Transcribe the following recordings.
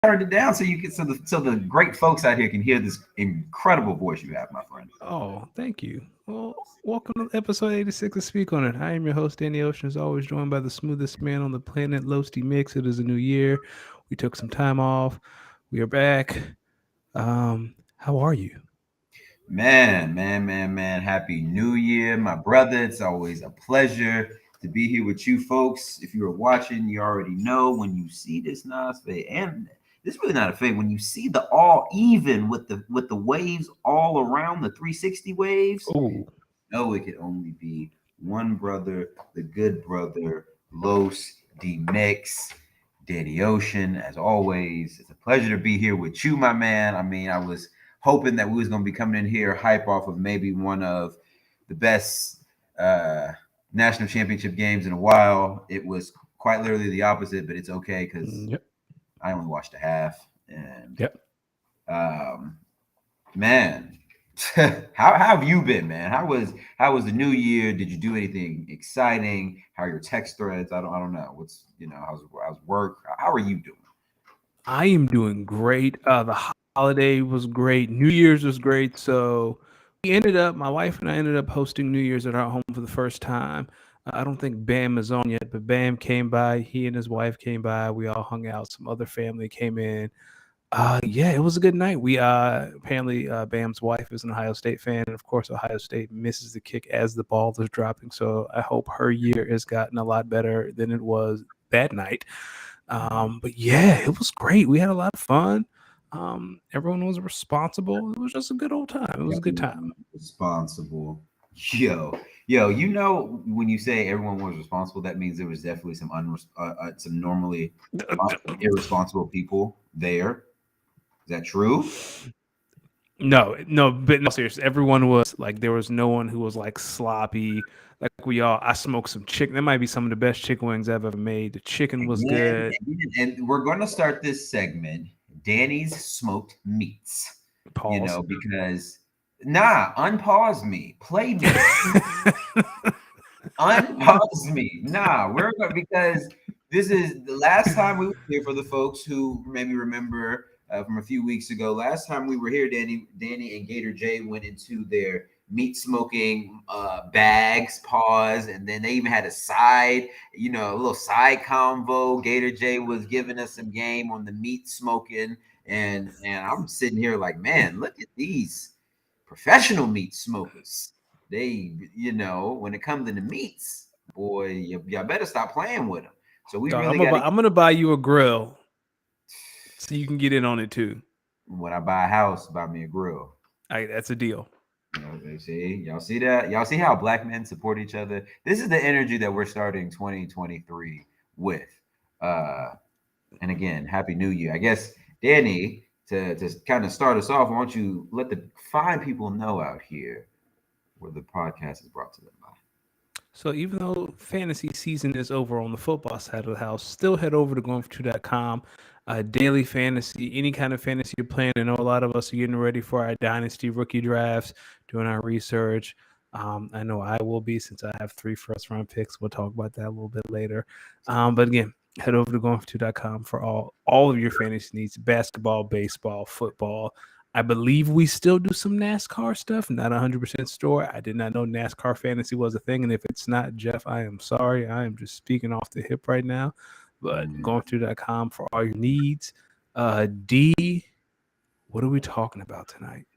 turned it down so you can so the great folks out here can hear this incredible voice you have, my friend. Oh, thank you. Well, welcome to episode 86 of Speak On It. I am your host, Danny Ocean, as always, joined by the smoothest man on the planet, Losty Mix. It is a new year. We took some time off. We are back. How are you? Man. Happy New Year, my brother. It's always a pleasure to be here with you folks. If you are watching, you already know when you see this Nas fade, and this is really not a fade. When you see the all even with the waves all around the 360 waves, Oh, no, it could only be one brother, the good brother, Los D Mix, Danny Ocean. As always, it's a pleasure to be here with you, my man. I mean, I was hoping that we was gonna be coming in here hype off of maybe one of the best national championship games in a while. It was quite literally the opposite, but it's okay because yep, I only watched a half. And yep. um, man, how have you been, man? How was the new year? Did you do anything exciting? How are your text threads? I don't know. What's how's work? How are you doing? I am doing great. The holiday was great. New Year's was great. So my wife and I ended up hosting New Year's at our home for the first time. I don't think Bam is on yet, but Bam came by. He and his wife came by. We all hung out. Some other family came in. Yeah, it was a good night. We apparently Bam's wife is an Ohio State fan, and of course Ohio State misses the kick as the ball is dropping. So I hope her year has gotten a lot better than it was that night. But yeah, it was great. We had a lot of fun. Everyone was responsible. It was just a good old time. It was a good time. Everyone responsible. Yo, when you say everyone was responsible, that means there was definitely some normally irresponsible people there. Is that true? No, but no, seriously, everyone was like, there was no one who was like sloppy. Like I smoked some chicken. That might be some of the best chicken wings I've ever made. The chicken was good. And we're going to start this segment, Danny's smoked meats. Pause. Because unpause me, play me, unpause me. We're going because this is the last time we were here for the folks who maybe remember from a few weeks ago. Last time we were here, Danny and Gator J went into their meat smoking bags, pause, and then they even had a little side convo. Gator J was giving us some game on the meat smoking, and I'm sitting here like, man, look at these professional meat smokers. When it comes to the meats, boy, y'all better stop playing with them. So we Dog, really got to. I'm gonna buy you a grill so you can get in on it too. When I buy a house, buy me a grill. That's a deal. Y'all see that? Y'all see how black men support each other? This is the energy that we're starting 2023 with. Uh, and again, Happy New Year. I guess, Danny, to kind of start us off, why don't you let the fine people know out here where the podcast is brought to them by? So even though fantasy season is over on the football side of the house, still head over to going4two.com. Daily fantasy, any kind of fantasy you're playing. I know a lot of us are getting ready for our dynasty rookie drafts, doing our research. I know I will be, since I have 3 first-round picks. We'll talk about that a little bit later. But again, head over to going4two.com for all of your fantasy needs: basketball, baseball, football. I believe we still do some NASCAR stuff, not 100% sure. I did not know NASCAR fantasy was a thing. And if it's not, Jeff, I am sorry. I am just speaking off the hip right now. But going4two.com for all your needs. D, what are we talking about tonight?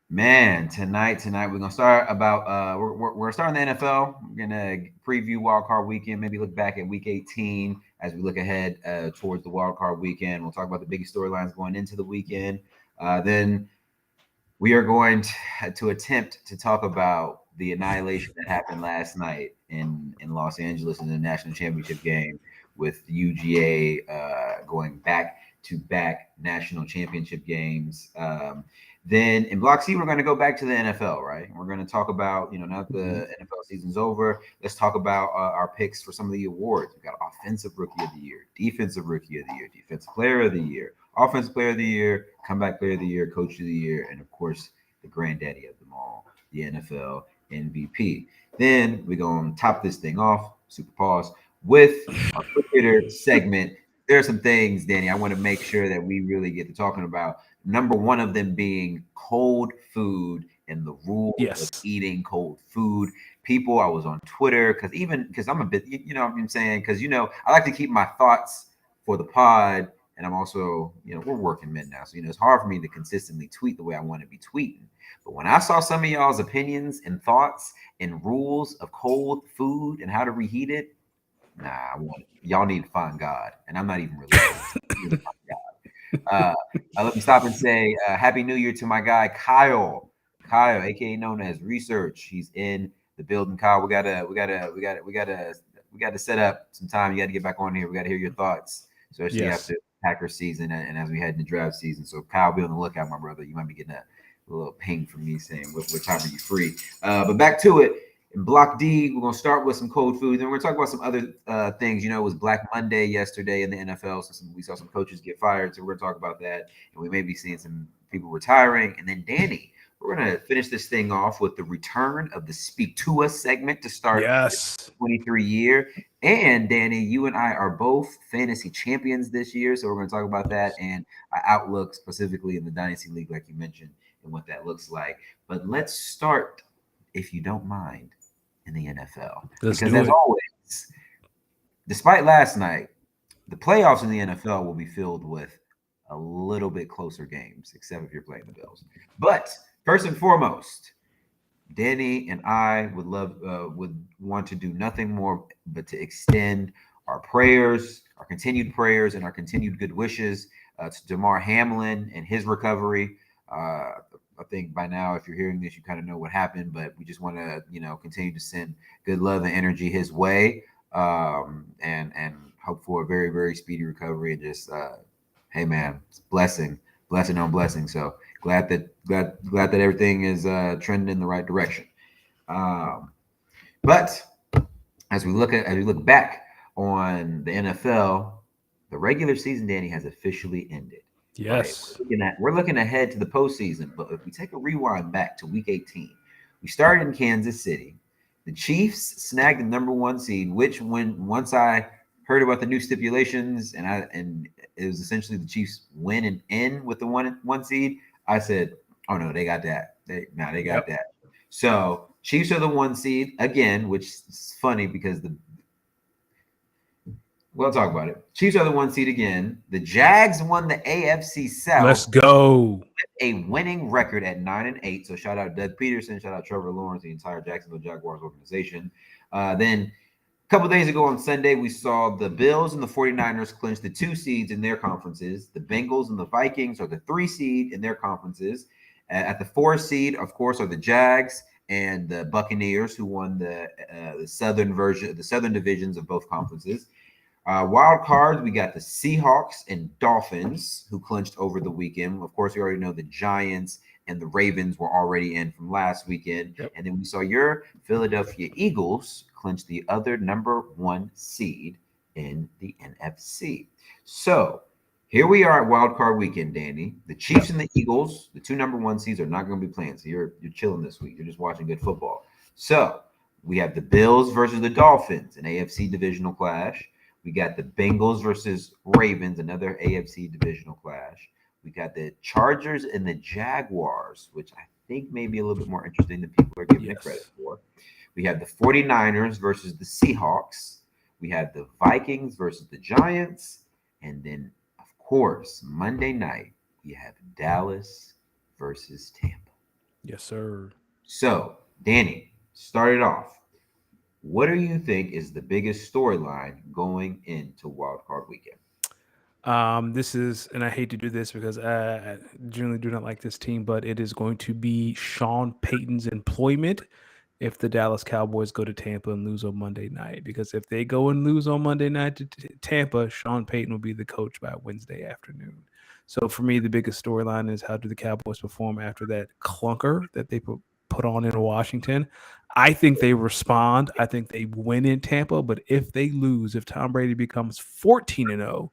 Man, tonight we're gonna start about we're starting the NFL. We're gonna preview Wild Card Weekend, maybe look back at Week 18 as we look ahead towards the Wild Card Weekend. We'll talk about the biggest storylines going into the weekend. Then we are going to attempt to talk about the annihilation that happened last night in Los Angeles in the national championship game, with UGA going back to back national championship games. Then in Block C, we're going to go back to the NFL, right? We're going to talk about, now that the NFL season's over, let's talk about our picks for some of the awards. We've got Offensive Rookie of the Year, Defensive Rookie of the Year, Defensive Player of the Year, Offensive Player of the Year, Comeback Player of the Year, Coach of the Year, and of course, the granddaddy of them all, the NFL MVP. Then we're going to top this thing off, super pause, with our cricketer segment, there are some things, Danny, I want to make sure that we really get to talking about. Number one of them being cold food and the rules of Yes. eating cold food. People, I was on Twitter because I'm a bit, you know what I'm saying? Because, I like to keep my thoughts for the pod. And I'm also, we're working men now. So, it's hard for me to consistently tweet the way I want to be tweeting. But when I saw some of y'all's opinions and thoughts and rules of cold food and how to reheat it, nah, y'all need to find God, and I'm not even religious. You need to find God. Let me stop and say Happy New Year to my guy Kyle. Kyle, aka known as Research. He's in the building. Kyle, we gotta set up some time. You got to get back on here. We got to hear your thoughts, especially Yes. after Packer season and as we head into draft season. So Kyle, be on the lookout, my brother. You might be getting a little ping from me saying what time are you free. But back to it. In Block D, we're going to start with some cold food. Then we're going to talk about some other things. It was Black Monday yesterday in the NFL. So we saw some coaches get fired. So we're going to talk about that. And we may be seeing some people retiring. And then, Danny, we're going to finish this thing off with the return of the Speak to Us segment to start Yes. 23 year. And, Danny, you and I are both fantasy champions this year. So we're going to talk about that and our outlook specifically in the Dynasty League, like you mentioned, and what that looks like. But let's start, if you don't mind, in the NFL. Let's Because do as it. always, despite last night, the playoffs in the NFL will be filled with a little bit closer games, except if you're playing the Bills. But first and foremost, Danny and I would want to do nothing more but to extend our prayers, our continued prayers, and our continued good wishes to Damar Hamlin and his recovery. I think by now, if you're hearing this, you kind of know what happened, but we just want to, continue to send good love and energy his way, and hope for a very, very speedy recovery. And just, hey man, it's blessing on blessing. So glad that everything is trending in the right direction. But as we look back on the NFL, the regular season, Danny, has officially ended. Right, Yes. we're looking ahead to the postseason. But if we take a rewind back to Week 18, we started in Kansas City. The Chiefs snagged the number one seed, which once I heard about the new stipulations and it was essentially the Chiefs win and end with the one seed, I said, "Oh no, they got that. They got that." So Chiefs are the one seed again, which is funny because we'll talk about it. Chiefs are the one seed again. The Jags won the AFC South. Let's go. A winning record at 9-8. So shout out Doug Peterson, shout out Trevor Lawrence, the entire Jacksonville Jaguars organization. Then a couple days ago on Sunday, we saw the Bills and the 49ers clinch the 2 seeds in their conferences. The Bengals and the Vikings are the 3 seed in their conferences. At the 4 seed, of course, are the Jags and the Buccaneers, who won the southern divisions of both conferences. Wild cards, we got the Seahawks and Dolphins, who clinched over the weekend. Of course, we already know the Giants and the Ravens were already in from last weekend. Yep. And then we saw your Philadelphia Eagles clinch the other number 1 seed in the NFC. So here we are at wild card weekend, Danny. The Chiefs and the Eagles, the 2 number 1 seeds, are not going to be playing. So you're chilling this week. You're just watching good football. So we have the Bills versus the Dolphins, an AFC divisional clash. We got the Bengals versus Ravens, another AFC divisional clash. We got the Chargers and the Jaguars, which I think may be a little bit more interesting than people are giving it credit for. We have the 49ers versus the Seahawks. We have the Vikings versus the Giants. And then, of course, Monday night, we have Dallas versus Tampa. Yes, sir. So, Danny, start it off. What do you think is the biggest storyline going into Wild Card Weekend? This is, and I hate to do this because I generally do not like this team, but it is going to be Sean Payton's employment if the Dallas Cowboys go to Tampa and lose on Monday night. Because if they go and lose on Monday night to Tampa, Sean Payton will be the coach by Wednesday afternoon. So for me, the biggest storyline is how do the Cowboys perform after that clunker that they put on in Washington. I think they respond. I think they win in Tampa. But if they lose, if Tom Brady becomes 14-0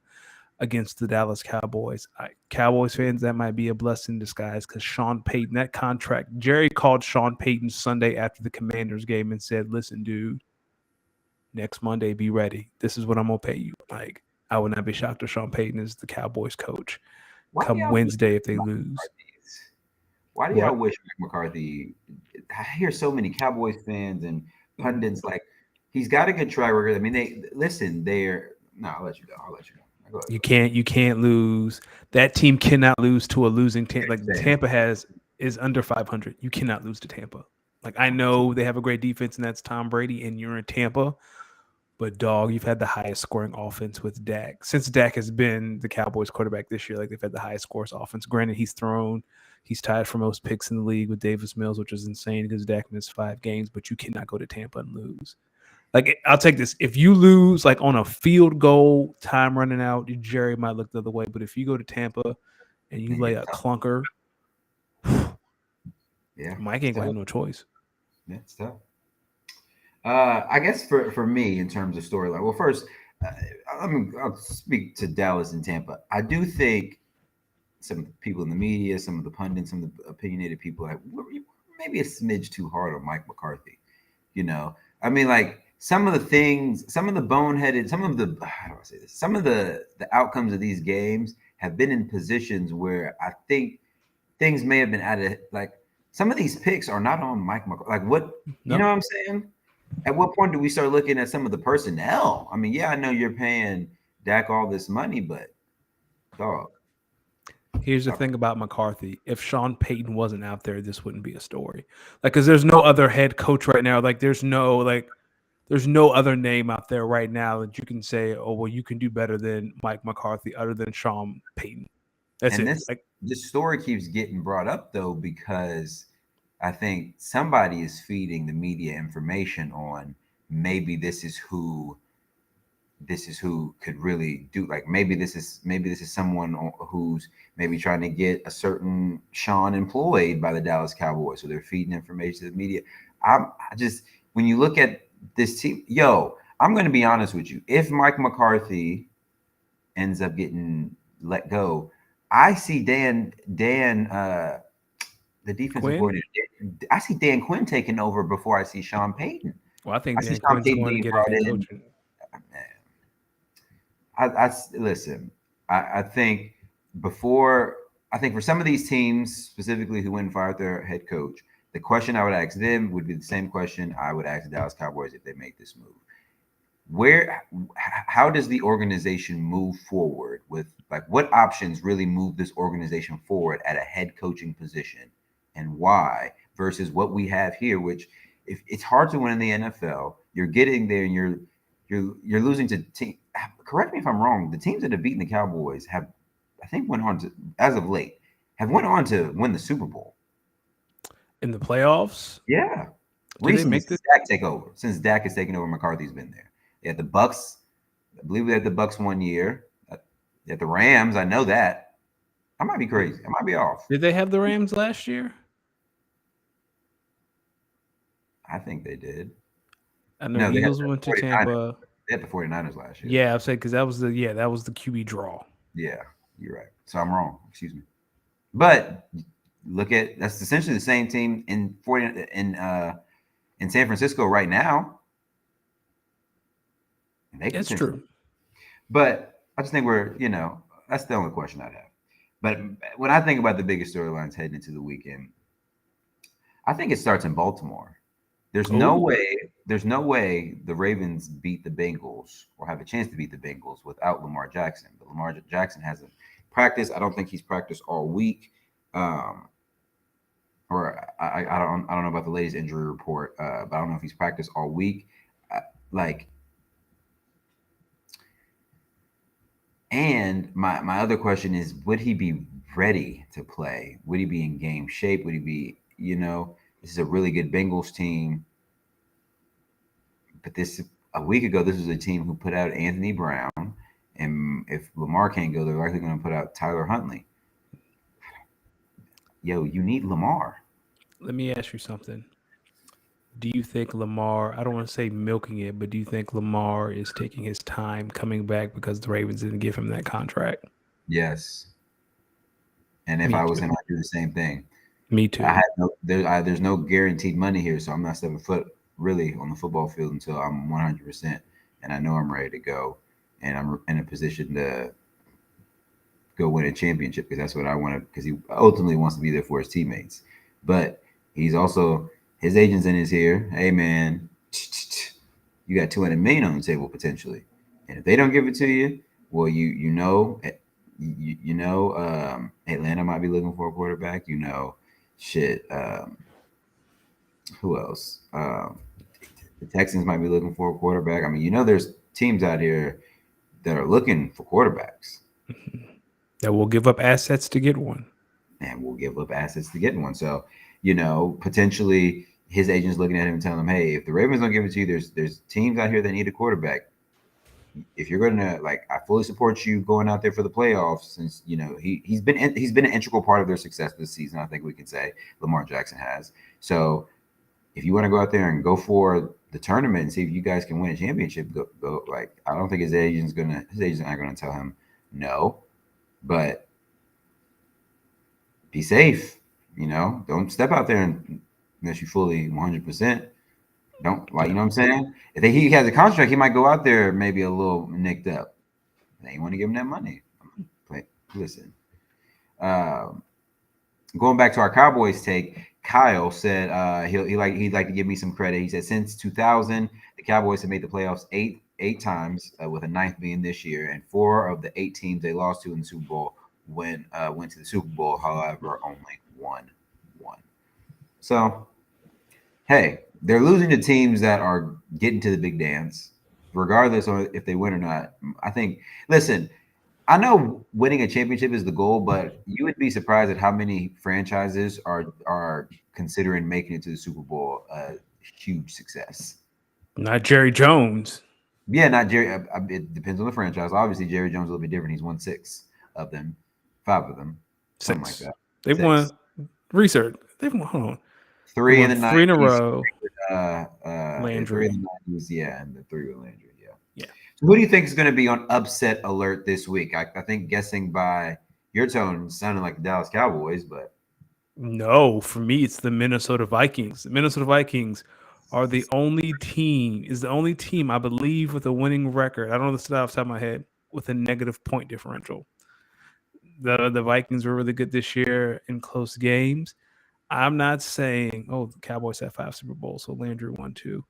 against the Dallas Cowboys, Cowboys fans, that might be a blessing in disguise because Sean Payton, that contract, Jerry called Sean Payton Sunday after the Commanders game and said, "Listen, dude, next Monday, be ready. This is what I'm going to pay you." Like, I would not be shocked if Sean Payton is the Cowboys coach Why do come y'all wish Wednesday if they Mike lose. McCarthy is? Why do y'all What? wish Mike McCarthy? I hear so many Cowboys fans and pundits like he's got a good track record. I mean, they listen. They're no. I'll let you go. I'll let you go. Go ahead. You can't lose. That team cannot lose to a losing team. Like Saying. Tampa is under 500. You cannot lose to Tampa. Like I know they have a great defense and that's Tom Brady and you're in Tampa, but dog, you've had the highest scoring offense with Dak. Since Dak has been the Cowboys quarterback this year, like they've had the highest scores offense. Granted, he's tied for most picks in the league with Davis Mills, which is insane because Dak missed 5 games, but you cannot go to Tampa and lose. Like I'll take this. If you lose like on a field goal, time running out, Jerry might look the other way. But if you go to Tampa and you lay a clunker, yeah, Mike ain't gonna have no choice. Yeah, it's tough. I guess for me in terms of storyline, well, first, I'll speak to Dallas and Tampa. I do think some people in the media, some of the pundits, some of the opinionated people, like maybe a smidge too hard on Mike McCarthy. You know, I mean, like some of the things, some of the boneheaded, some of the how do I say this? Some of the outcomes of these games have been in positions where I think things may have been added. Like some of these picks are not on Mike McCarthy. Like what you know what I'm saying? At what point do we start looking at some of the personnel? I mean, yeah, I know you're paying Dak all this money, but dog. Here's the thing about McCarthy. If Sean Payton wasn't out there, this wouldn't be a story. Like, because there's no other head coach right now. Like, there's no other name out there right now that you can say, oh, well, you can do better than Mike McCarthy other than Sean Payton. That's and it. this story keeps getting brought up though because I think somebody is feeding the media information on maybe this is who could really do, like maybe this is someone who's maybe trying to get a certain Sean employed by the Dallas Cowboys, so they're feeding information to the media. I just when you look at this team, I'm going to be honest with you. If Mike McCarthy ends up getting let go, I see Dan the defensive coordinator. I see Dan Quinn taking over before I see Sean Payton. Well, I think Dan Quinn's going to get a head coaching. I listen. I think for some of these teams specifically who went and fired their head coach, the question I would ask them would be the same question I would ask the Dallas Cowboys if they make this move. How does the organization move forward with, like, what options really move this organization forward at a head coaching position, and why versus what we have here, which if it's hard to win in the NFL, you're getting there and you're losing to team. Correct me if I'm wrong. The teams that have beaten the Cowboys have, I think, went on to, as of late, have went on to win the Super Bowl in the playoffs. Yeah, recently since Dak take over. Since Dak has taken over, McCarthy's been there. They had the Bucks. I believe they had the Bucks 1 year. They had the Rams. I know that. I might be crazy. I might be off. Did they have the Rams last year? I think they did. I know Eagles went to Tampa. They had the 49ers last year. Yeah, I'd say because that was the QB draw. Yeah, you're right. So I'm wrong. Excuse me. But look at, that's essentially the same team in San Francisco right now. That's true. But I just think that's the only question I'd have. But when I think about the biggest storylines heading into the weekend, I think it starts in Baltimore. There's no way the Ravens beat the Bengals or have a chance to beat the Bengals without Lamar Jackson. But Lamar Jackson hasn't practiced. I don't think he's practiced all week. Or I don't know about the latest injury report, but I don't know if he's practiced all week. And my other question is, would he be ready to play? Would he be in game shape? Would he be, this is a really good Bengals team. But a week ago, this was a team who put out Anthony Brown. And if Lamar can't go, they're likely going to put out Tyler Huntley. You need Lamar. Let me ask you something. Do you think Lamar, I don't want to say milking it, but do you think Lamar is taking his time coming back because the Ravens didn't give him that contract? Yes. And if I was him, I'd do the same thing. Me too. There's no guaranteed money here, so I'm not 7 foot really on the football field until I'm 100%, and I know I'm ready to go. and I'm in a position to go win a championship because that's what I want to. Because he ultimately wants to be there for his teammates, but he's also his agent's in his ear. Hey man, you got 200 million on the table potentially, and if they don't give it to you, well, Atlanta might be looking for a quarterback. Shit. Who else? The Texans might be looking for a quarterback. I mean, there's teams out here that are looking for quarterbacks. That will give up assets to get one. And will give up assets to get one. So, potentially his agent's looking at him and telling him, hey, if the Ravens don't give it to you, there's teams out here that need a quarterback. If you're gonna I fully support you going out there for the playoffs, since he's been an integral part of their success this season. I think we can say Lamar Jackson has. So if you want to go out there and go for the tournament and see if you guys can win a championship, go. I don't think his agent's not gonna tell him no, but be safe. Don't step out there unless you fully 100%. Don't you know what I'm saying? If he has a contract, he might go out there maybe a little nicked up. They want to give him that money. Listen, going back to our Cowboys take, Kyle said he'd like to give me some credit. He said since 2000, the Cowboys have made the playoffs eight times, with a ninth being this year, and 4 of the 8 teams they lost to in the Super Bowl went to the Super Bowl. However, only one won. So, hey, they're losing to teams that are getting to the big dance, regardless of if they win or not. I think. Listen, I know winning a championship is the goal, but you would be surprised at how many franchises are considering making it to the Super Bowl a huge success. Not Jerry Jones. Yeah, not Jerry. It depends on the franchise. Obviously, Jerry Jones is a little bit different. He's won 6 of them, 5 of them, something like that. They've 6. won research. They've won. Hold on. 3 in the 90s. 3 in a row. Landry. 3 in the 90s, yeah, and the 3 with Landry, yeah. Yeah. So who do you think is going to be on upset alert this week? I think guessing by your tone sounding like the Dallas Cowboys, but no, for me it's the Minnesota Vikings. The Minnesota Vikings are the only team I believe with a winning record. I don't know this off the top of my head, with a negative point differential. The Vikings were really good this year in close games. I'm not saying, the Cowboys have 5 Super Bowls, so Landry won 2.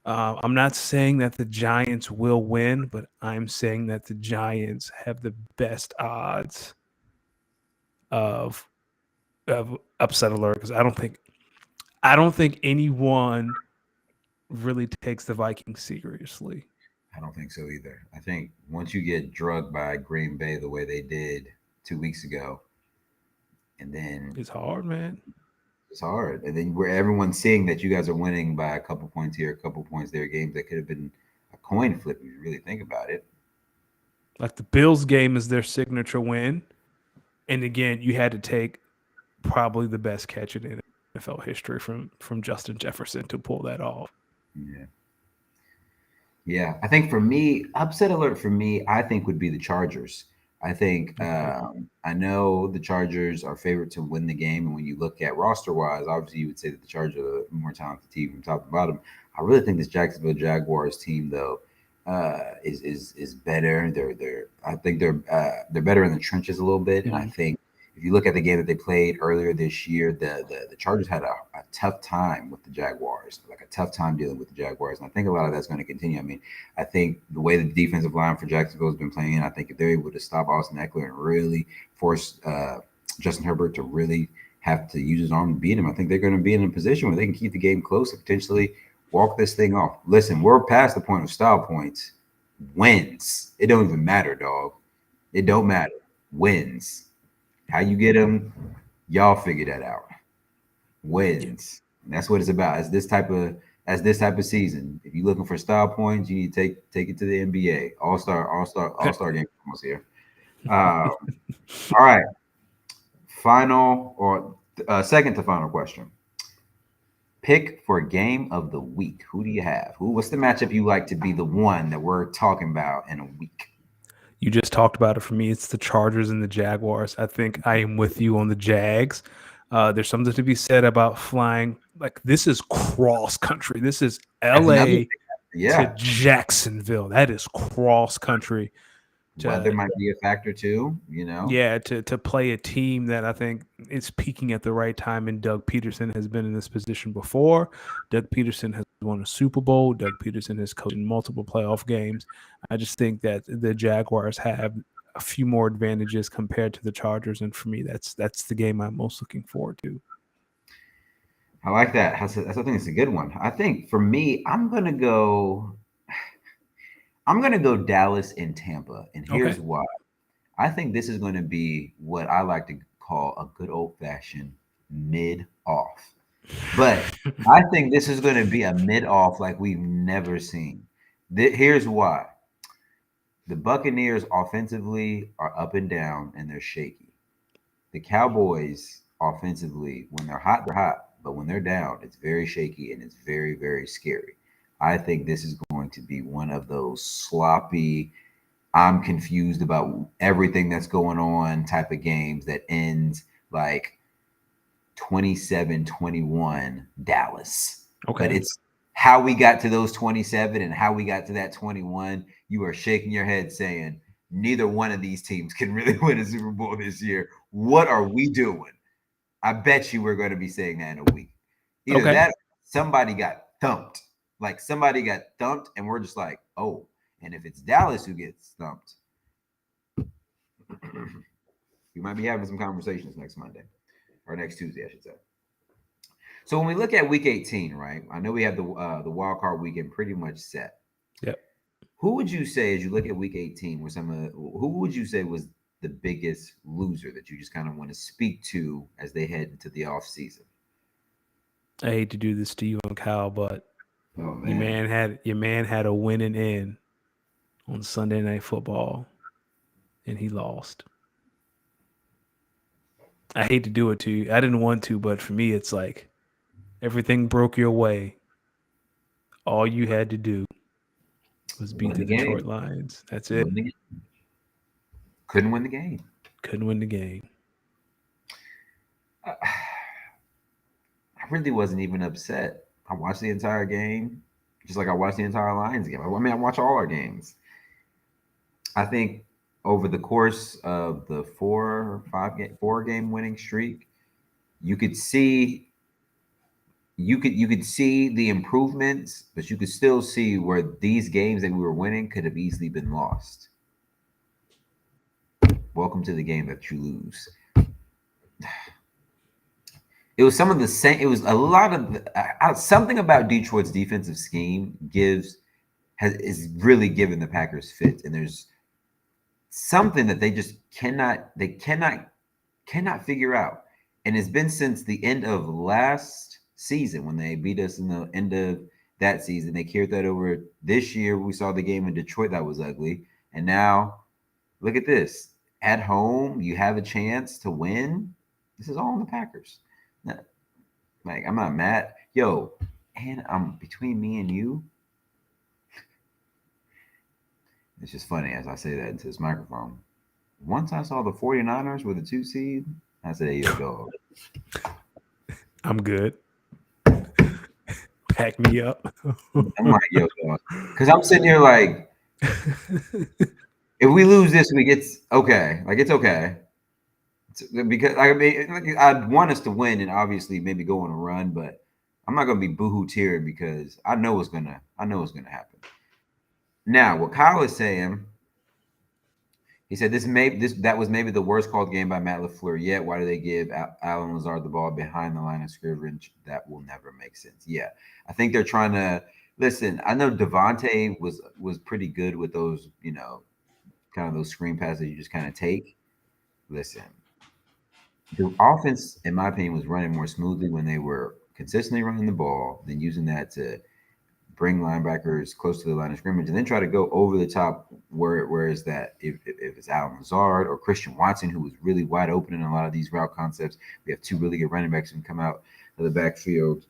I'm not saying that the Giants will win, but I'm saying that the Giants have the best odds of upset alert, because I don't think anyone really takes the Vikings seriously. I don't think so either. I think once you get drugged by Green Bay the way they did 2 weeks ago, and then it's hard, man. It's hard. And then where everyone's seeing that you guys are winning by a couple points here, a couple points there, games that could have been a coin flip if you really think about it. Like the Bills game is their signature win. And again, you had to take probably the best catch in NFL history from Justin Jefferson to pull that off. Yeah. Yeah. I think for me, upset alert for me, I think would be the Chargers. I think I know the Chargers are favored to win the game, and when you look at roster-wise, obviously you would say that the Chargers are a more talented team from top to bottom. I really think this Jacksonville Jaguars team, though, is better. I think they're better in the trenches a little bit, and I think if you look at the game that they played earlier this year, the Chargers had a tough time with the Jaguars, like a tough time dealing with the Jaguars. And I think a lot of that's going to continue. I mean, I think the way the defensive line for Jacksonville has been playing, I think if they're able to stop Austin Eckler and really force Justin Herbert to really have to use his arm to beat him, I think they're going to be in a position where they can keep the game close and potentially walk this thing off. Listen, we're past the point of style points. Wins. It don't even matter, dog. It don't matter. Wins. How you get them, y'all figure that out. Wins. And that's what it's about. As this type of season. If you're looking for style points, you need to take it to the NBA. All-star game almost here. All right. Second to final question. Pick for game of the week. Who do you have? What's the matchup you like to be the one that we're talking about in a week? You just talked about it. For me, it's the Chargers and the Jaguars. I think I am with you on the Jags. There's something to be said about flying. Like, this is cross country. This is LA. to Yeah. Jacksonville. That is cross country. Weather To might be a factor too, you know. Yeah, to play a team that I think is peaking at the right time. And Doug Peterson has been in this position before. Doug Peterson has won a Super Bowl. Doug Peterson has coached in multiple playoff games. I just think that the Jaguars have a few more advantages compared to the Chargers, and for me, that's the game I'm most looking forward to. I like that. I think it's a good one. I think for me, I'm gonna go Dallas and Tampa, and Okay. here's why. I think this is going to be what I like to call a good old fashioned mid off. But I think this is going to be a mid off like we've never seen. Here's why. The Buccaneers offensively are up and down and they're shaky. The Cowboys offensively, when they're hot, but when they're down, it's very shaky and it's very, very scary. I think this is going to be one of those sloppy, I'm confused about everything that's going on type of games that ends like 27-21 Dallas. But Okay. it's how we got to those 27 and how we got to that 21. You are shaking your head saying, neither one of these teams can really win a Super Bowl this year. What are we doing? I bet you we're going to be saying that in a week. Either Okay. that, somebody got thumped. Like somebody got thumped, and we're just like, oh. And if it's Dallas who gets thumped, we might be having some conversations next Monday or next Tuesday, I should say. So when we look at Week 18, right? I know we have the wild card weekend pretty much set. Yep. Who would you say, as you look at Week 18, who would you say was the biggest loser that you just kind of want to speak to as they head into the off season? I hate to do this to you and Kyle, but Oh your man, man had a winning end on Sunday Night Football, and he lost. I hate to do it to you. I didn't want to, but for me, it's like everything broke your way. All you had to do was beat win the the game. Detroit Lions. That's it. Win the game. Couldn't win the game. Couldn't win the game. I really wasn't even upset. I watched the entire game, just like I watched the entire Lions game. I mean, I watch all our games. I think over the course of the 4 game winning streak, you could see you could see the improvements, but you could still see where these games that we were winning could have easily been lost. Welcome to the game that you lose. It was some of the same. It was a lot of something about Detroit's defensive scheme is really giving the Packers fits, and there's something that they just cannot figure out. And it's been since the end of last season when they beat us in the end of that season. They carried that over this year. We saw the game in Detroit that was ugly. And now look at this. At home, you have a chance to win. This is all on the Packers. Like, I'm not mad. Yo, and I'm between me and you. It's just funny as I say that into this microphone. Once I saw the 49ers with a 2 seed, I said, yo, dog. I'm good. Pack me up. I'm like, yo, dog. Because I'm sitting here like, if we lose this week, it's okay. Like, it's okay. Because I mean, like, I'd want us to win and obviously maybe go on a run, but I'm not gonna be boohoo tearing because I know what's gonna happen. Now, what Kyle is saying, he said that was maybe the worst called game by Matt LaFleur yet. Why do they give Alan Lazard the ball behind the line of scrimmage? That will never make sense. Yeah, I think they're trying to listen. I know Devontae was pretty good with those, kind of those screen passes you just kind of take. Listen, the offense, in my opinion, was running more smoothly when they were consistently running the ball than using that to bring linebackers close to the line of scrimmage and then try to go over the top where is that if it's Alan Lazard or Christian Watson, who was really wide open in a lot of these route concepts. We have 2 really good running backs who can come out of the backfield.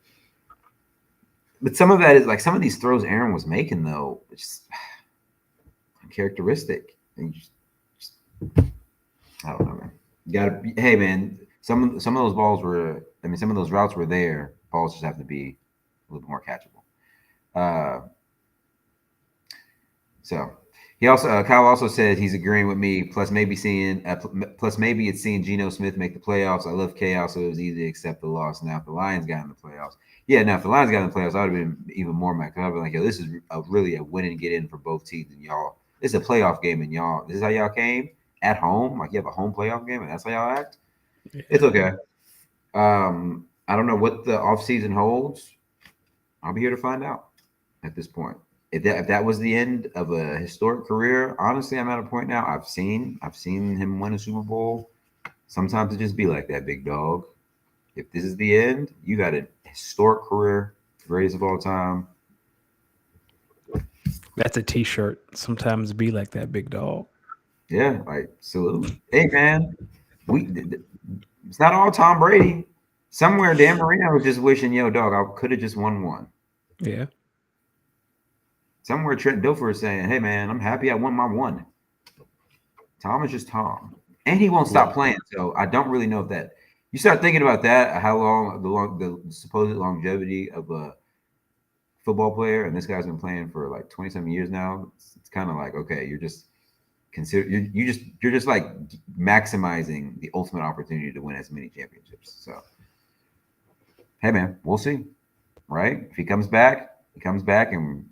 But some of that is like some of these throws Aaron was making, though, it's just uncharacteristic. Just, I don't know, man. You gotta hey man, some of those balls were some of those routes were there. Balls just have to be a little bit more catchable. So he also Kyle also said he's agreeing with me. Plus maybe it's seeing Geno Smith make the playoffs. I love chaos, so it was easy to accept the loss. Now if the Lions got in the playoffs, yeah. Now if the Lions got in the playoffs, I would have been even more mad. I'd been like, yo, this is really a win and get in for both teams, and y'all. This is a playoff game, and y'all. This is how y'all came at home. Like you have a home playoff game, and that's how y'all act. Yeah. It's okay. I don't know what the offseason holds. I'll be here to find out at this point. If that was the end of a historic career, honestly, I'm at a point now. I've seen him win a Super Bowl. Sometimes it just be like that, big dog. If this is the end, you got a historic career, greatest of all time. That's a T-shirt. Sometimes be like that, big dog. Yeah, like salute. Hey man, it's not all Tom Brady. Somewhere Dan Marino was just wishing, yo, dog, I could have just won one. Yeah. Somewhere Trent Dilfer is saying, hey man, I'm happy I won my one. Tom is just Tom, and he won't stop playing. So I don't really know if that. You start thinking about that, how the supposed longevity of a football player, and this guy's been playing for like 20-some years now. It's kind of like, okay, you're just like maximizing the ultimate opportunity to win as many championships. So, hey man, we'll see, right? If he comes back, and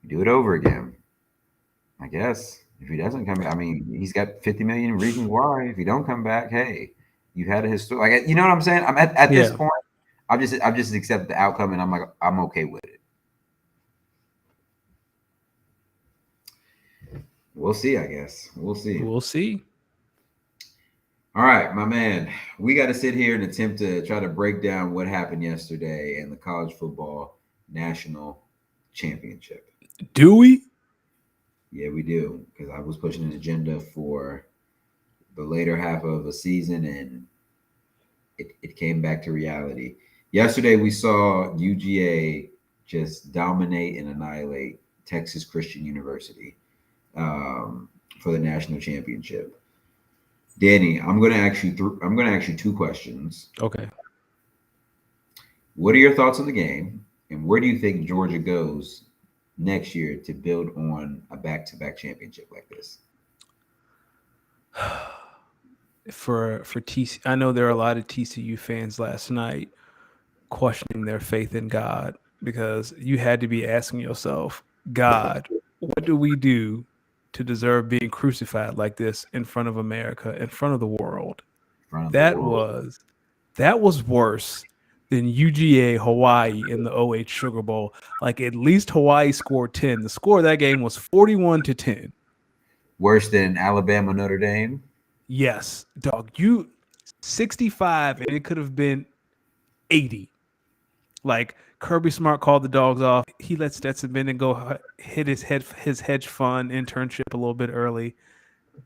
we do it over again. I guess. If he doesn't come back, I mean, he's got 50 million reasons why. If he don't come back, hey, you've had a history. Like, you know what I'm saying? I'm at this point. I've just accepted the outcome, and I'm like, I'm okay with it. We'll see. I guess we'll see. We'll see. All right, my man. We got to sit here and attempt to try to break down what happened yesterday in the college football national championship. Do we? Yeah, we do. Because I was pushing an agenda for the later half of the season, and it came back to reality. Yesterday, we saw UGA just dominate and annihilate Texas Christian University for the national championship. Danny, I'm going to ask you two questions. Okay. What are your thoughts on the game, and where do you think Georgia goes next year to build on a back-to-back championship like this? For TC, I know there are a lot of TCU fans last night questioning their faith in God, because you had to be asking yourself, God, what do we do to deserve being crucified like this in front of America, in front of the world? That was worse than UGA Hawaii in the 08 Sugar Bowl. Like, at least Hawaii scored 10. The score of that game was 41-10. Worse than Alabama Notre Dame? Yes, dog. You 65 and it could have been 80. Like, Kirby Smart called the dogs off. He let Stetson Bennett go hit his hedge fund internship a little bit early,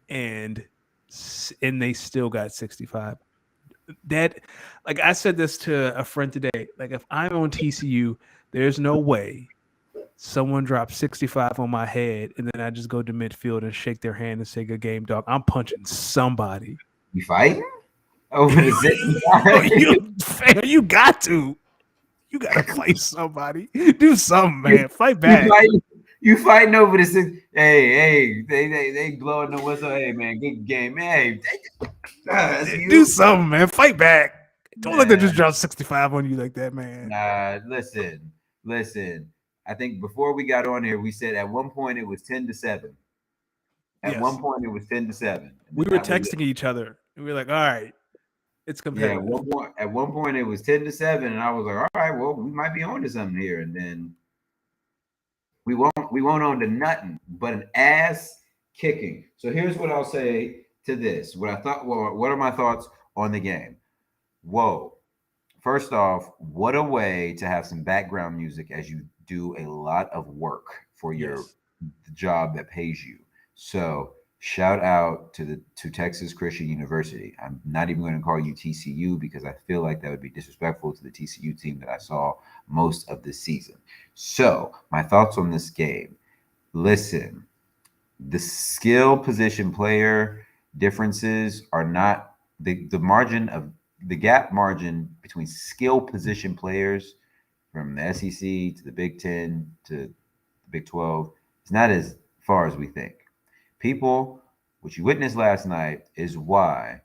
and they still got 65. That, like, I said this to a friend today. Like, if I'm on TCU, there's no way someone drops 65 on my head and then I just go to midfield and shake their hand and say, good game, dog. I'm punching somebody. You fighting over the zip? You got to. You got to fight somebody. Do something, man. Fight back. You fighting over this? Hey, they blowing the whistle. Hey, man, good game. Hey, do something, man. Fight back. Don't let them just drop 65 on you like that, man. Nah, listen. I think before we got on here, we said at one point it was 10-7. At one point it was 10-7. We were texting each other. And we were like, all right, it's competitive. Yeah, at one point it was 10-7, and I was like, all right, well, we might be on to something here. And then we won't on to nothing but an ass kicking. So here's what I'll say to this. What are my thoughts on the game? Whoa. First off, what a way to have some background music as you do a lot of work for your job that pays you. So shout out to Texas Christian University. I'm not even going to call you TCU because I feel like that would be disrespectful to the TCU team that I saw most of the season. So my thoughts on this game. Listen, the skill position player differences are not the margin of the gap margin between skill position players from the SEC to the Big 10 to the Big 12 It's not as far as we think. People, what you witnessed last night is why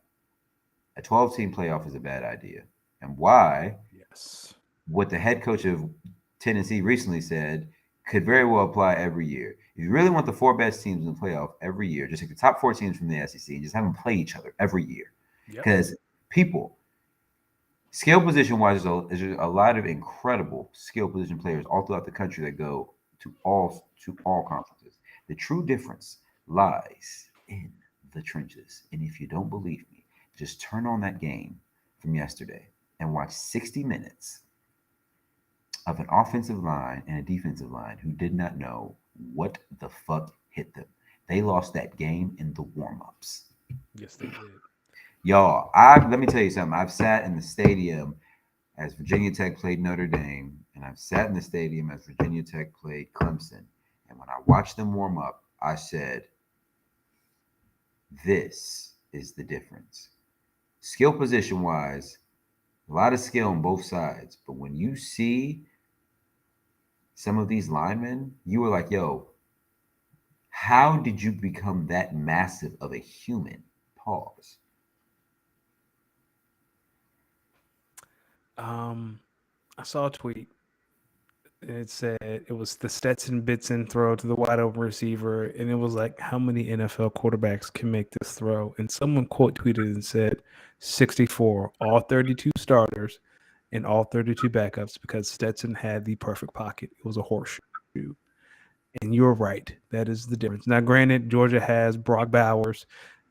a 12-team playoff is a bad idea, and why Yes. what the head coach of Tennessee recently said could very well apply every year. If you really want the four best teams in the playoff every year, just take the top four teams from the SEC and just have them play each other every year. Yep. Because people, skill position wise, there's a lot of incredible skill position players all throughout the country that go to all conferences. The true difference lies in the trenches. And if you don't believe me, just turn on that game from yesterday and watch 60 minutes of an offensive line and a defensive line who did not know what the fuck hit them. They lost that game in the warm-ups. Yes, they did. Y'all, let me tell you something. I've sat in the stadium as Virginia Tech played Notre Dame, and I've sat in the stadium as Virginia Tech played Clemson. And when I watched them warm up, I said, this is the difference. Skill position wise, a lot of skill on both sides. But when you see some of these linemen, you were like, yo, how did you become that massive of a human? Pause. I saw a tweet. It said it was the Stetson Bennett throw to the wide open receiver, and it was like, how many NFL quarterbacks can make this throw? And someone quote tweeted and said 64, all 32 starters and all 32 backups, because Stetson had the perfect pocket. It was a horseshoe. And you're right. That is the difference. Now, granted, Georgia has Brock Bowers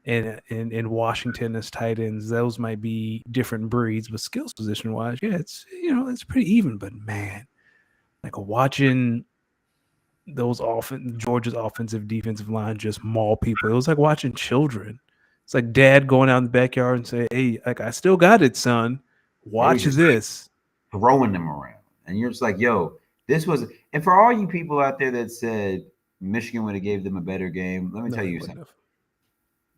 and in Washington as tight ends. Those might be different breeds, but skills position wise, yeah, it's pretty even. But man, like watching Georgia's offensive defensive line just maul people. It was like watching children. It's like dad going out in the backyard and say, "Hey, like I still got it, son. Watch Just this." throwing them around. And you're just like, yo, this was, and for all you people out there that said Michigan would have gave them a better game, let me No, tell they you wouldn't something. have.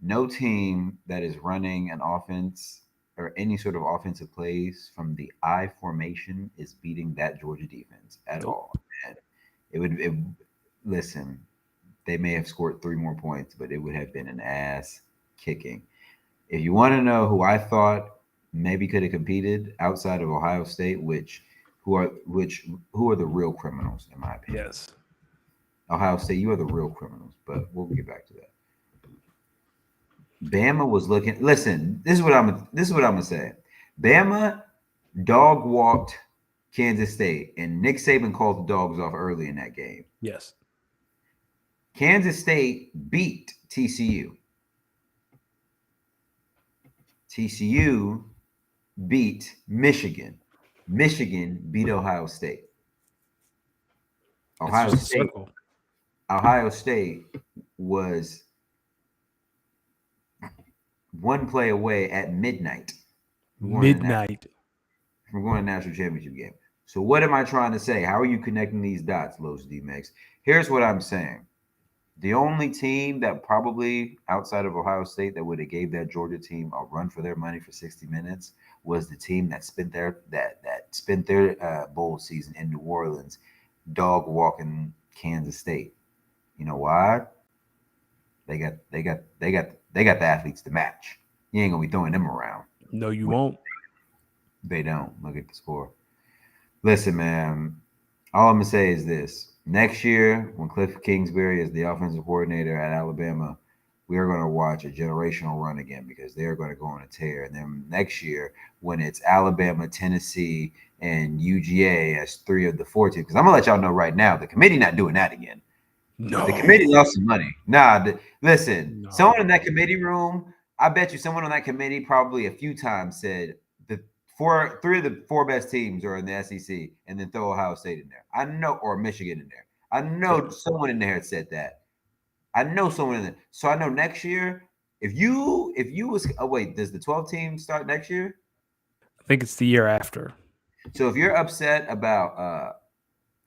No team that is running an offense or any sort of offensive plays from the I formation is beating that Georgia defense at Nope. all. And listen, they may have scored three more points, but it would have been an ass kicking. If you want to know who I thought maybe could have competed outside of Ohio State, who are the real criminals in my opinion? Yes. Ohio State, you are the real criminals, but we'll get back to that. Bama was looking. Listen, this is what I'm gonna say. Bama dog walked Kansas State, and Nick Saban called the dogs off early in that game. Yes. Kansas State beat TCU. TCU beat Michigan. Michigan beat Ohio State. It's Ohio just a State. circle. Ohio State was one play away at midnight Midnight. from going to national championship game. So what am I trying to say? How are you connecting these dots, Los D-Mix? Here's what I'm saying. The only team that probably outside of Ohio State that would have gave that Georgia team a run for their money for 60 minutes was the team that spent their bowl season in New Orleans, dog walking Kansas State. You know why? They got the athletes to match. You ain't gonna be throwing them around. No, you won't. They don't. Look at the score. Listen, man. All I'm gonna say is this: next year, when Cliff Kingsbury is the offensive coordinator at Alabama, we are going to watch a generational run again because they are going to go on a tear. And then next year, when it's Alabama, Tennessee, and UGA as three of the four teams, because I'm gonna let y'all know right now, the committee not doing that again. No. The committee lost some money. Listen, No. someone in that committee room, I bet you someone on that committee probably a few times said three of the four best teams are in the SEC, and then throw Ohio State in there. I know, or Michigan in there. I know someone in there had said that. I know someone in there. So I know next year, if you was wait, does the 12 team start next year? I think it's the year after. So if you're upset about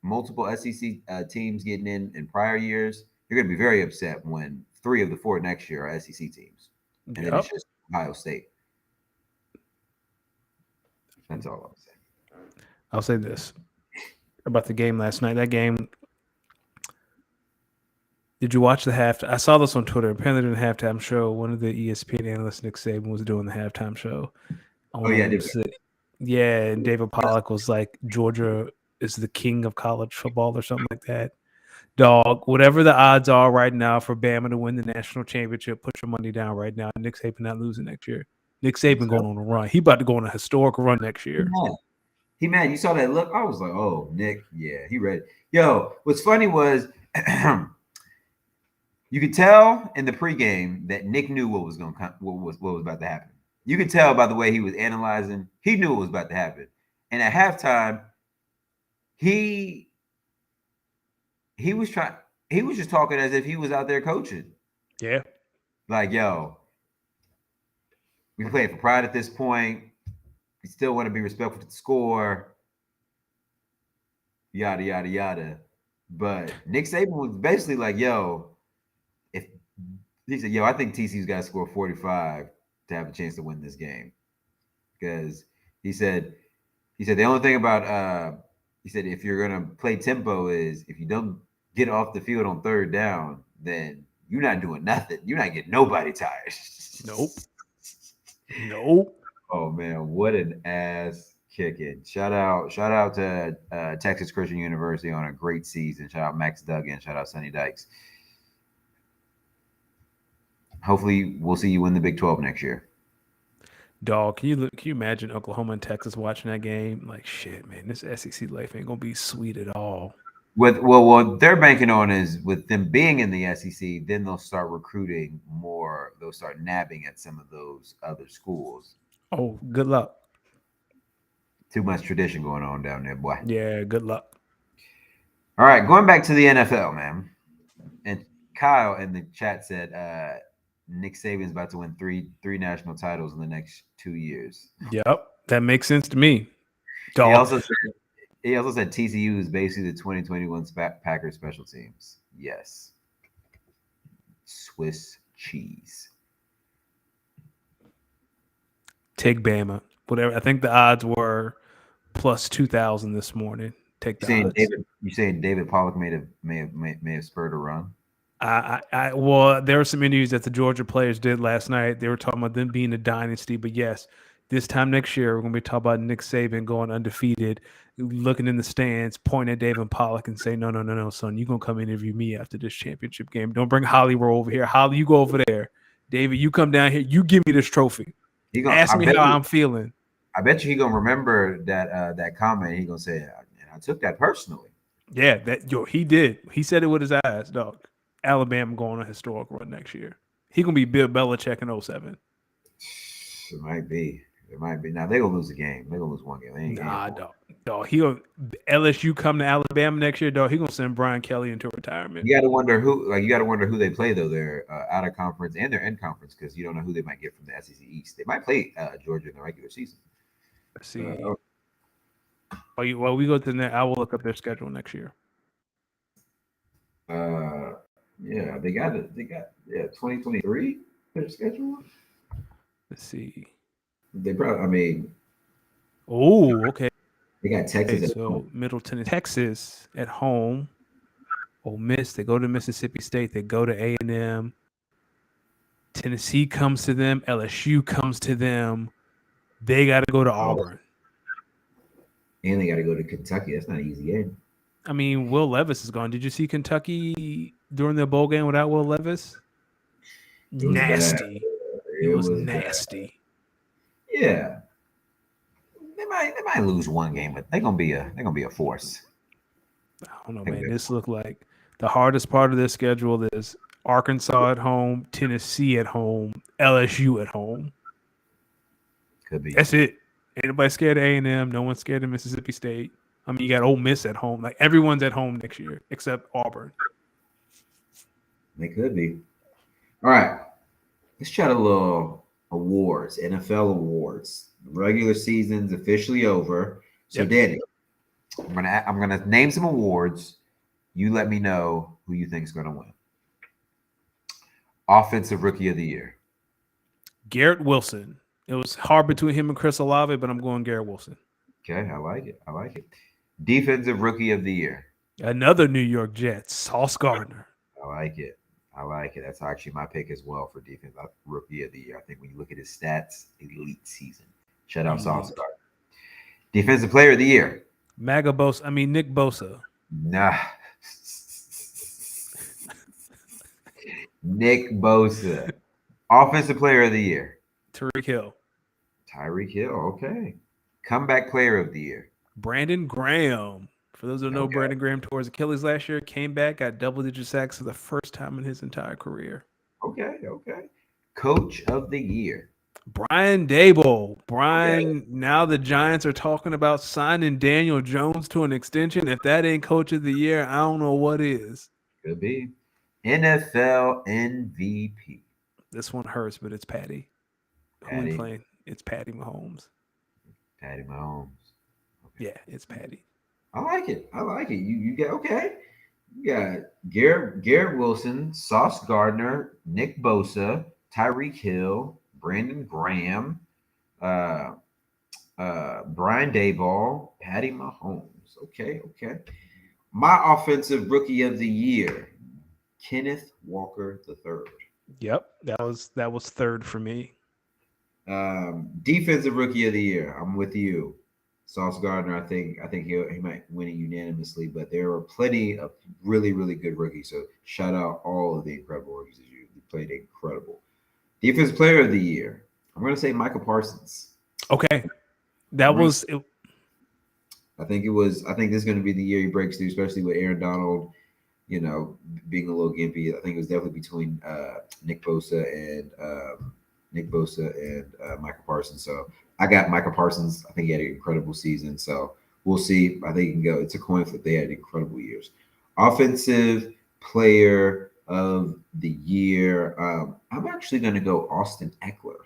multiple SEC teams getting in prior years, you're going to be very upset when three of the four next year are SEC teams, and then it's just Ohio State. That's all I'm saying. I'll say this about the game last night. That game, Did you watch the half? I saw this on Twitter. Apparently, during the halftime show, one of the ESPN analysts, Nick Saban, was doing the halftime show. Oh yeah, Yeah, and David Pollack was like, Georgia is the king of college football or something like that. Dog, whatever the odds are right now for Bama to win the national championship, put your money down right now. Nick Saban not losing next year. Nick Saban going on a run. He about to go on a historic run next year. He mad. You saw that look? I was like, oh, Nick, yeah, he ready. Yo, what's funny was you could tell in the pregame that Nick knew what was about to happen. You could tell by the way he was analyzing. He knew what was about to happen. And at halftime, he was just talking as if he was out there coaching. Yeah. Like, yo, we playing for pride at this point. We still want to be respectful to the score. Yada, yada, yada. But Nick Saban was basically like, yo, he said, yo, I think TCU's got to score 45 to have a chance to win this game. Because he said the only thing about he said if you're gonna play tempo is if you don't get off the field on third down, then you're not doing nothing. You're not getting nobody tired. Nope. Oh man, what an ass kicking. Shout out to Texas Christian University on a great season. Shout out Max Duggan. Shout out Sonny Dykes. Hopefully we'll see you win the Big 12 next year. Dog, can you imagine Oklahoma and Texas watching that game? Like, shit, man, this SEC life ain't gonna be sweet at all. What they're banking on is with them being in the SEC, then they'll start recruiting more. They'll start nabbing at some of those other schools. Oh, good luck. Too much tradition going on down there, boy. Yeah, good luck. All right, going back to the NFL, man. And Kyle in the chat said Nick Saban's about to win three national titles in the next 2 years. Yep, that makes sense to me. Dog. He also said TCU is basically the 2021 Packers special teams. Yes. Swiss cheese. Take Bama. Whatever. I think the odds were plus 2,000 this morning. Take the odds. You saying David Pollack may have spurred a run? Well, there were some interviews that the Georgia players did last night. They were talking about them being a dynasty, but yes, this time next year we're going to be talking about Nick Saban going undefeated, looking in the stands, pointing at David Pollack and say, no, son, you're going to come interview me after this championship game. Don't bring Holly Rowe over here. Holly, you go over there. David, you come down here. You give me this trophy. Ask me how I'm feeling. I bet you he's going to remember that comment. He's going to say, and I took that personally. Yeah, he did. He said it with his eyes, dog. Alabama going on a historic run next year. He gonna be Bill Belichick in 07. It might be. Now they're gonna lose a game. They're gonna lose one game. Dog. LSU come to Alabama next year, dog. He gonna send Brian Kelly into retirement. You gotta wonder who they play though. They're out of conference and they're in conference because you don't know who they might get from the SEC East. They might play Georgia in the regular season. Let's see. While we go to the net, I will look up their schedule next year. Yeah, they got 2023 their schedule. Let's see. They probably okay. They got Texas at home. Middle Tennessee. Texas at home. Ole Miss, they go to Mississippi State, they go to A&M. Tennessee comes to them, LSU comes to them. They gotta go to Auburn. And they gotta go to Kentucky. That's not an easy game. I mean, Will Levis is gone. Did you see Kentucky during the bowl game without Will Levis? Nasty. It was nasty. Yeah. They might lose one game, but they're gonna be a force. I don't know, man. This looked like the hardest part of this schedule is Arkansas at home, Tennessee at home, LSU at home. Could be. That's it. Ain't nobody scared of A&M. No one's scared of Mississippi State. I mean, you got Ole Miss at home. Like, everyone's at home next year except Auburn. They could be. All right. Let's chat a little awards, NFL awards. Regular season's officially over. So, Danny, I'm gonna name some awards. You let me know who you think is gonna win. Offensive Rookie of the Year. Garrett Wilson. It was hard between him and Chris Olave, but I'm going Garrett Wilson. Okay, I like it. Defensive Rookie of the Year. Another New York Jets, Sauce Gardner. I like it. I like it. That's actually my pick as well for defense rookie of the year. I think when you look at his stats, elite season. Shout out Sauce Elite. Gardner. Defensive player of the year. Nick Bosa. Nah. Nick Bosa. Offensive player of the year. Tariq Hill. Tyreek Hill. Okay. Comeback player of the year. Brandon Graham. For those who know, Okay. Brandon Graham tore his Achilles last year, came back, got double-digit sacks for the first time in his entire career. Okay. Coach of the year. Brian Dable. Okay. Now the Giants are talking about signing Daniel Jones to an extension. If that ain't coach of the year, I don't know what is. Could be. NFL MVP. This one hurts, but it's Patty. Who we Patty. playing? It's Patty Mahomes. Patty Mahomes. Okay. Yeah, it's Patty. I like it. You get okay. You got Garrett Wilson, Sauce Gardner, Nick Bosa, Tyreek Hill, Brandon Graham, uh, Brian Dayball, Patty Mahomes. Okay. My offensive rookie of the year, Kenneth Walker III. Yep, that was third for me. Defensive rookie of the year, I'm with you. Sauce Gardner, I think he might win it unanimously, but there are plenty of really, really good rookies. So shout out all of the incredible rookies. You played incredible. Defensive player of the year, I'm going to say Michael Parsons. Okay, that was it. I think this is going to be the year he breaks through, especially with Aaron Donald, being a little gimpy. I think it was definitely between Nick Bosa and Michael Parsons. So I got Michael Parsons. I think he had an incredible season. So we'll see. I think he can go. It's a coin flip. They had incredible years. Offensive player of the year. I'm actually going to go Austin Eckler.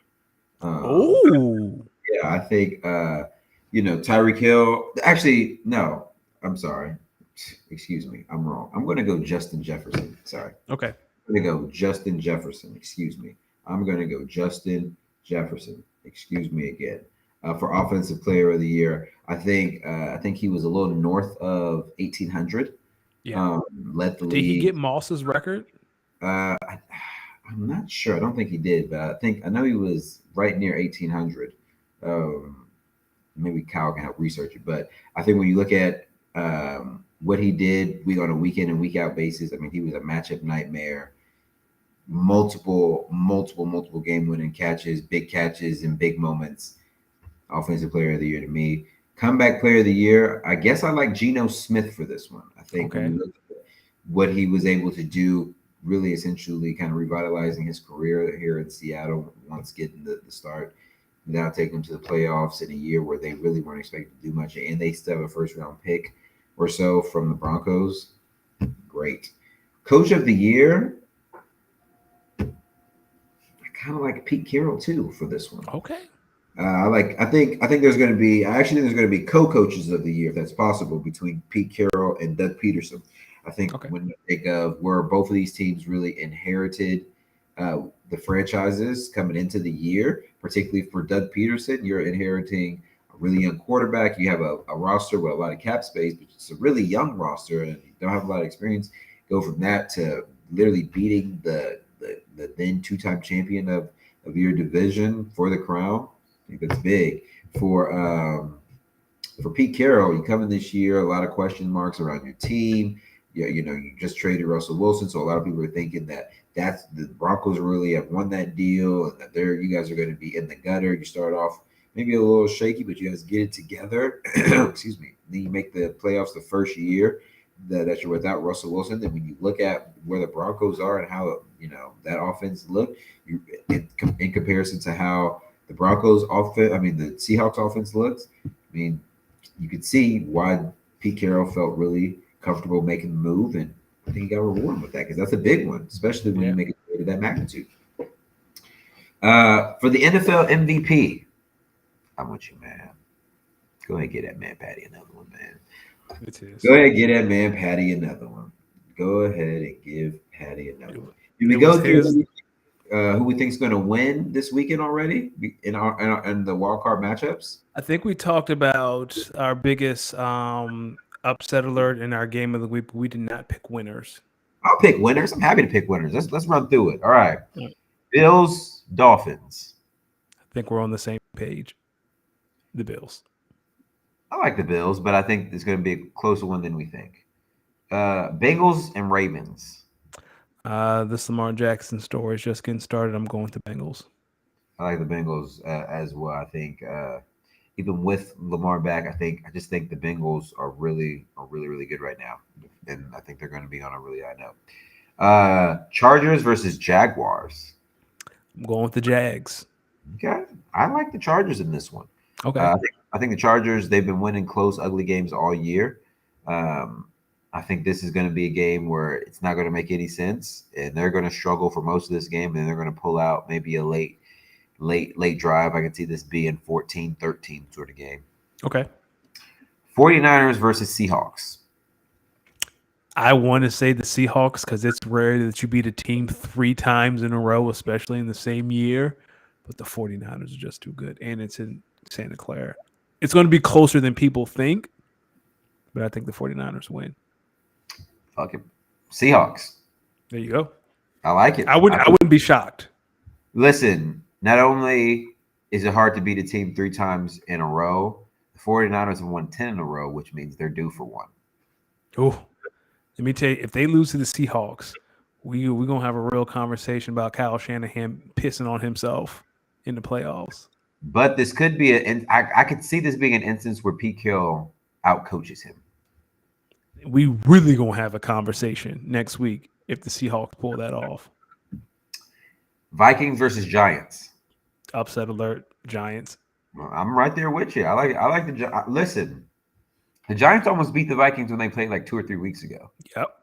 Oh, yeah, I think Tyreek Hill. Actually, no. I'm sorry. Excuse me. I'm wrong. I'm going to go Justin Jefferson. Sorry. okay. I'm going to go Justin Jefferson. Excuse me. I'm going to go Justin Jefferson. Excuse me again. For offensive player of the year, I think he was a little north of 1,800. Yeah. Led the league. Did he get Moss's record? I'm not sure. I don't think he did, but I know he was right near 1,800. Maybe Kyle can help research it, but I think when you look at what he did on a week in and week out basis, I mean, he was a matchup nightmare. Multiple game winning catches, big catches, and big moments. Offensive player of the year to me. Comeback player of the year, I guess I like Geno Smith for this one. I think when you look at what he was able to do, really essentially kind of revitalizing his career here in Seattle once getting the start, now taking them to the playoffs in a year where they really weren't expected to do much, and they still have a first round pick or so from the Broncos. Great. Coach of the year, I kind of like Pete Carroll too for this one. Okay. I think there's going to be co-coaches of the year if that's possible between Pete Carroll and Doug Peterson. I think when you think of where both of these teams really inherited the franchises coming into the year, particularly for Doug Peterson, you're inheriting a really young quarterback. You have a roster with a lot of cap space, but it's a really young roster and you don't have a lot of experience. Go from that to literally beating the then two-time champion of your division for the crown. I think that's big. For Pete Carroll, you come in this year, a lot of question marks around your team. You just traded Russell Wilson, so a lot of people are thinking that's the Broncos really have won that deal, and that you guys are going to be in the gutter. You start off maybe a little shaky, but you guys get it together. Excuse me. Then you make the playoffs the first year that you're without Russell Wilson. Then when you look at where the Broncos are and how that offense looked, in comparison to how the Broncos offense, the Seahawks offense looks, you could see why Pete Carroll felt really comfortable making the move, and I think he got rewarded with that because that's a big one, especially when you make it to that magnitude. For the NFL MVP, I want you, man. Go ahead and get that man Patty another one, man. Go ahead and get that man Patty another one. Go ahead and give Patty another one. Did we go through who we think is going to win this weekend already in the wild card matchups? I think we talked about our biggest upset alert in our game of the week, but we did not pick winners. I'll pick winners. I'm happy to pick winners. Let's run through it. All right. Yeah. Bills, Dolphins. I think we're on the same page. The Bills. I like the Bills, but I think it's going to be a closer one than we think. Bengals and Ravens. This Lamar Jackson story is just getting started. I'm going with the Bengals. I like the Bengals as well. I think even with Lamar back, I just think the Bengals are really good right now, and I think they're going to be on a really high note. Chargers versus Jaguars. I'm going with the Jags. Okay, I like the Chargers in this one. Okay. I think the Chargers, they've been winning close, ugly games all year. I think this is going to be a game where it's not going to make any sense, and they're going to struggle for most of this game, and they're going to pull out maybe a late drive. I can see this being 14-13 sort of game. Okay. 49ers versus Seahawks. I want to say the Seahawks because it's rare that you beat a team 3 times in a row, especially in the same year. But the 49ers are just too good, and it's in Santa Clara. It's going to be closer than people think, but I think the 49ers win. Fuck it. Seahawks. There you go. I like it. I wouldn't be shocked. Listen, not only is it hard to beat a team 3 times in a row, the 49ers have won 10 in a row, which means they're due for one. Oh, let me tell you, if they lose to the Seahawks, we're going to have a real conversation about Kyle Shanahan pissing on himself in the playoffs. But this could be and I could see this being an instance where Pete Carroll outcoaches him. We really going to have a conversation next week if the Seahawks pull that off. Vikings versus Giants. Upset alert, Giants. Well, I'm right there with you. I like the listen. The Giants almost beat the Vikings when they played like 2 or 3 weeks ago. Yep.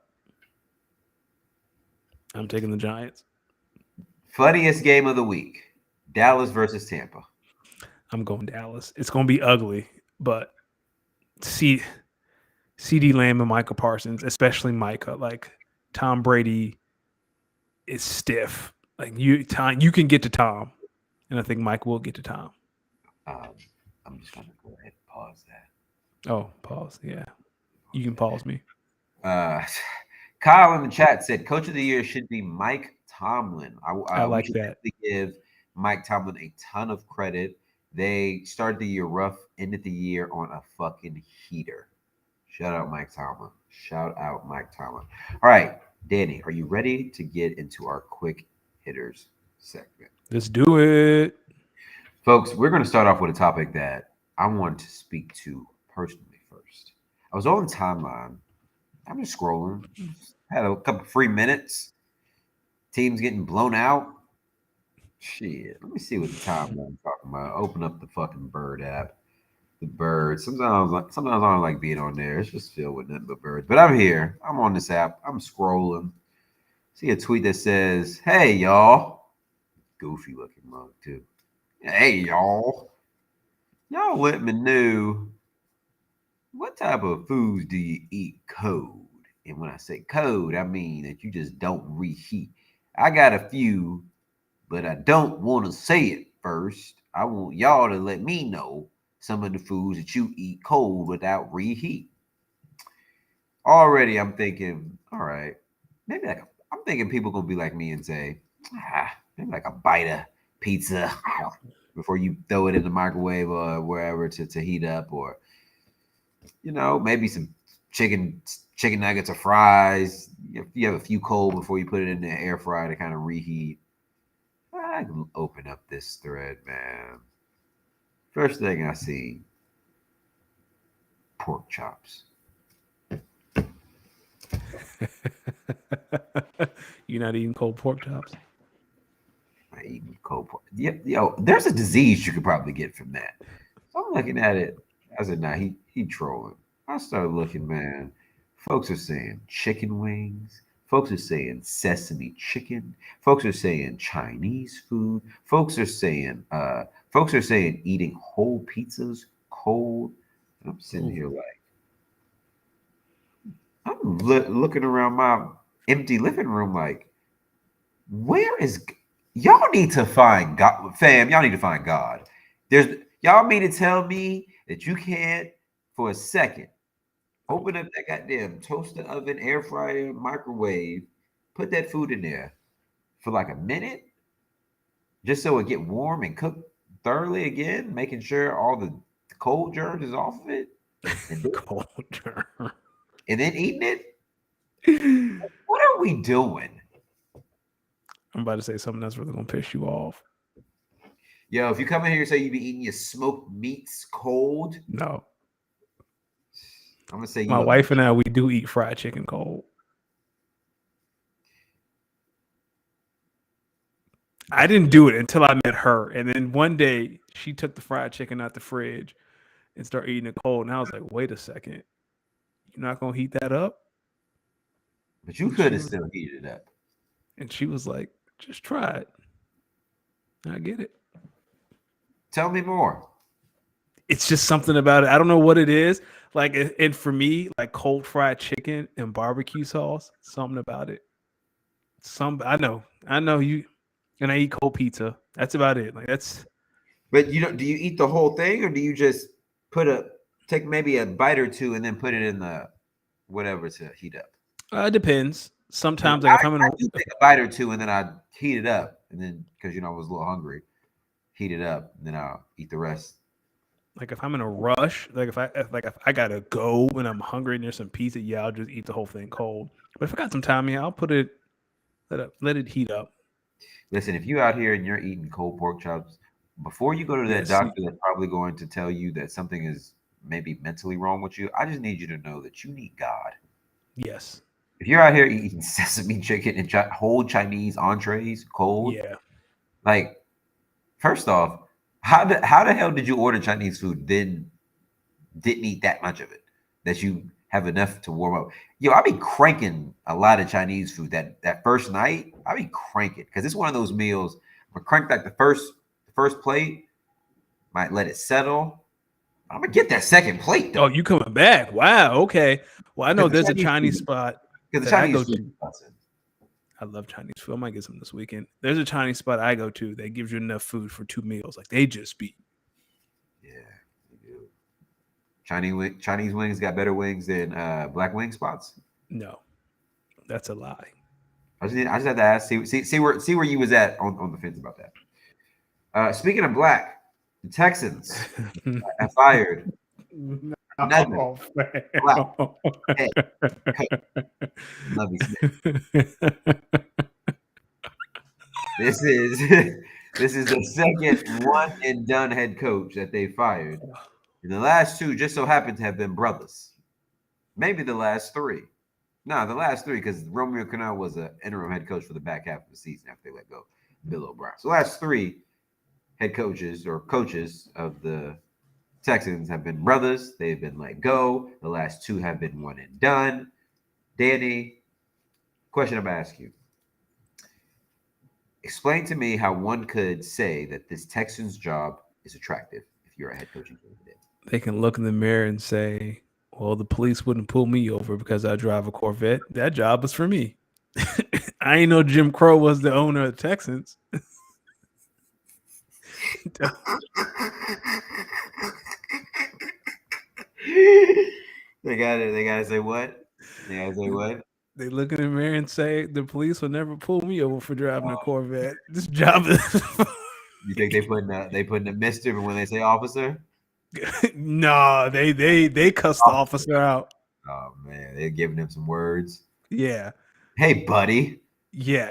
I'm taking the Giants. Funniest game of the week. Dallas versus Tampa. I'm going Dallas. It's going to be ugly, but CeeDee Lamb and Micah Parsons, especially Micah, like Tom Brady is stiff. Like you can get to Tom, and I think Mike will get to Tom. I'm just going to go ahead and pause that. Oh, pause. Yeah. You can pause me. Kyle in the chat said Coach of the Year should be Mike Tomlin. I like that. Give Mike Tomlin a ton of credit. They started the year rough, ended the year on a fucking heater. Shout out Mike Tomlin. All right, Danny, are you ready to get into our quick hitters segment? Let's do it. Folks, we're going to start off with a topic that I want to speak to personally first. I was on the timeline. I'm just scrolling. Had a couple free minutes. Teams getting blown out. Shit. Let me see what the timeline's talking about. Open up the fucking Bird app. The Bird. Sometimes I don't like being on there. It's just filled with nothing but birds. But I'm here. I'm on this app. I'm scrolling. See a tweet that says, "Hey y'all." Goofy looking mug too. "Hey y'all. Y'all let me know what type of foods do you eat cold?" And when I say cold, I mean that you just don't reheat. I got a few, but I don't want to say it first. I want y'all to let me know some of the foods that you eat cold without reheat. Already I'm thinking, all right, maybe I'm thinking people gonna be like me and say, maybe like a bite of pizza before you throw it in the microwave or wherever to heat up, or maybe some chicken nuggets or fries. If you have a few cold before you put it in the air fryer to kind of reheat. I can open up this thread, man. First thing I see, pork chops. You're not eating cold pork chops? I eat cold pork. Yo, there's a disease you could probably get from that. So I'm looking at it. I said, nah, he trolling. I started looking, man. Folks are saying chicken wings. Folks are saying sesame chicken. Folks are saying Chinese food. Folks are saying eating whole pizzas cold. I'm sitting here like, I'm looking around my empty living room like, where is y'all need to find God, fam? Y'all need to find God. Y'all mean to tell me that you can't for a second Open up that goddamn toaster oven, air fryer, microwave. Put that food in there for like a minute, just so it get warm and cook thoroughly again, making sure all the cold germs is off of it, and then, Culture. and then eating it. What are we doing? I'm about to say something that's really gonna piss you off. Yo, if you come in here and say you be eating your smoked meats cold, No, I'm gonna say you my look. wife and I, we do eat fried chicken cold. I didn't do it until I met her, and then one day she took the fried chicken out the fridge and started eating it cold, and I was like, "Wait a second, you're not gonna heat that up?" But you And could she have was, still heated it up. and she was like, "Just try it." I get it. Tell me more. It's just something about it. I don't know what it is. Like, and for me, like cold fried chicken and barbecue sauce, something about it. I know you, and I eat cold pizza. That's about it. Like that's But you don't. Do you eat the whole thing, or do you just take maybe a bite or two and then put it in the whatever to heat up? depends. 'Cause Sometimes, like if I'm in I a do take a bite or two and then I heat it up, and then because I was a little hungry, heat it up, and then I'll eat the rest. like if I'm in a rush, like if I gotta go and I'm hungry and there's some pizza, yeah, I'll just eat the whole thing cold. But if I got some time, yeah, I'll put it let it heat up. Listen, if you out here and you're eating cold pork chops, before you go to that Yes, doctor that's probably going to tell you that something is maybe mentally wrong with you, I just need you to know that you need God. yes, If you're out here eating sesame chicken and whole Chinese entrees cold, yeah. like first off, how the hell did you order Chinese food then didn't eat that much of it that you have enough to warm up? Yo, I be cranking a lot of Chinese food that first night. I be cranking because it's one of those meals. I crank like the first plate, might let it settle. I'm gonna get that second plate Oh, though you coming back? Wow. Okay. Well, I know because the there's a Chinese Chinese food spot because the that I Chinese go food. to. I love Chinese food. I might get some this weekend. There's a Chinese spot I go to that gives you enough food for 2 meals. Like they just be Yeah, they do. Chinese wings got better wings than black wing spots. no, that's a lie. I just have to ask, see where you was at on the fence about that. Speaking of black, the Texans have fired another No, black fam. head coach, Lovey Smith. This is this is the second one and done head coach that they fired, and the last two just so happen to have been brothers. Maybe the last three. No, the last three because Romeo Canal was an interim head coach for the back half of the season after they let go Bill O'Brien. So the last three head coaches or coaches of the Texans have been brothers. They've been let go. The last two have been one and done. Danny, question I'm gonna ask you. Explain to me how one could say that this Texans job is attractive if you're a head coaching candidate. They can look in the mirror and say, "Well, the police wouldn't pull me over because I drive a Corvette. That job was for me." I ain't know Jim Crow was the owner of the Texans. They got it. They gotta say what? They gotta say what? They look in the mirror and say, "The police will never pull me over for driving a Corvette. This job is." You think they putting the mister when they say officer? No, they cussed the officer out. Oh man, they're giving him some words. Yeah, Hey, buddy. yeah.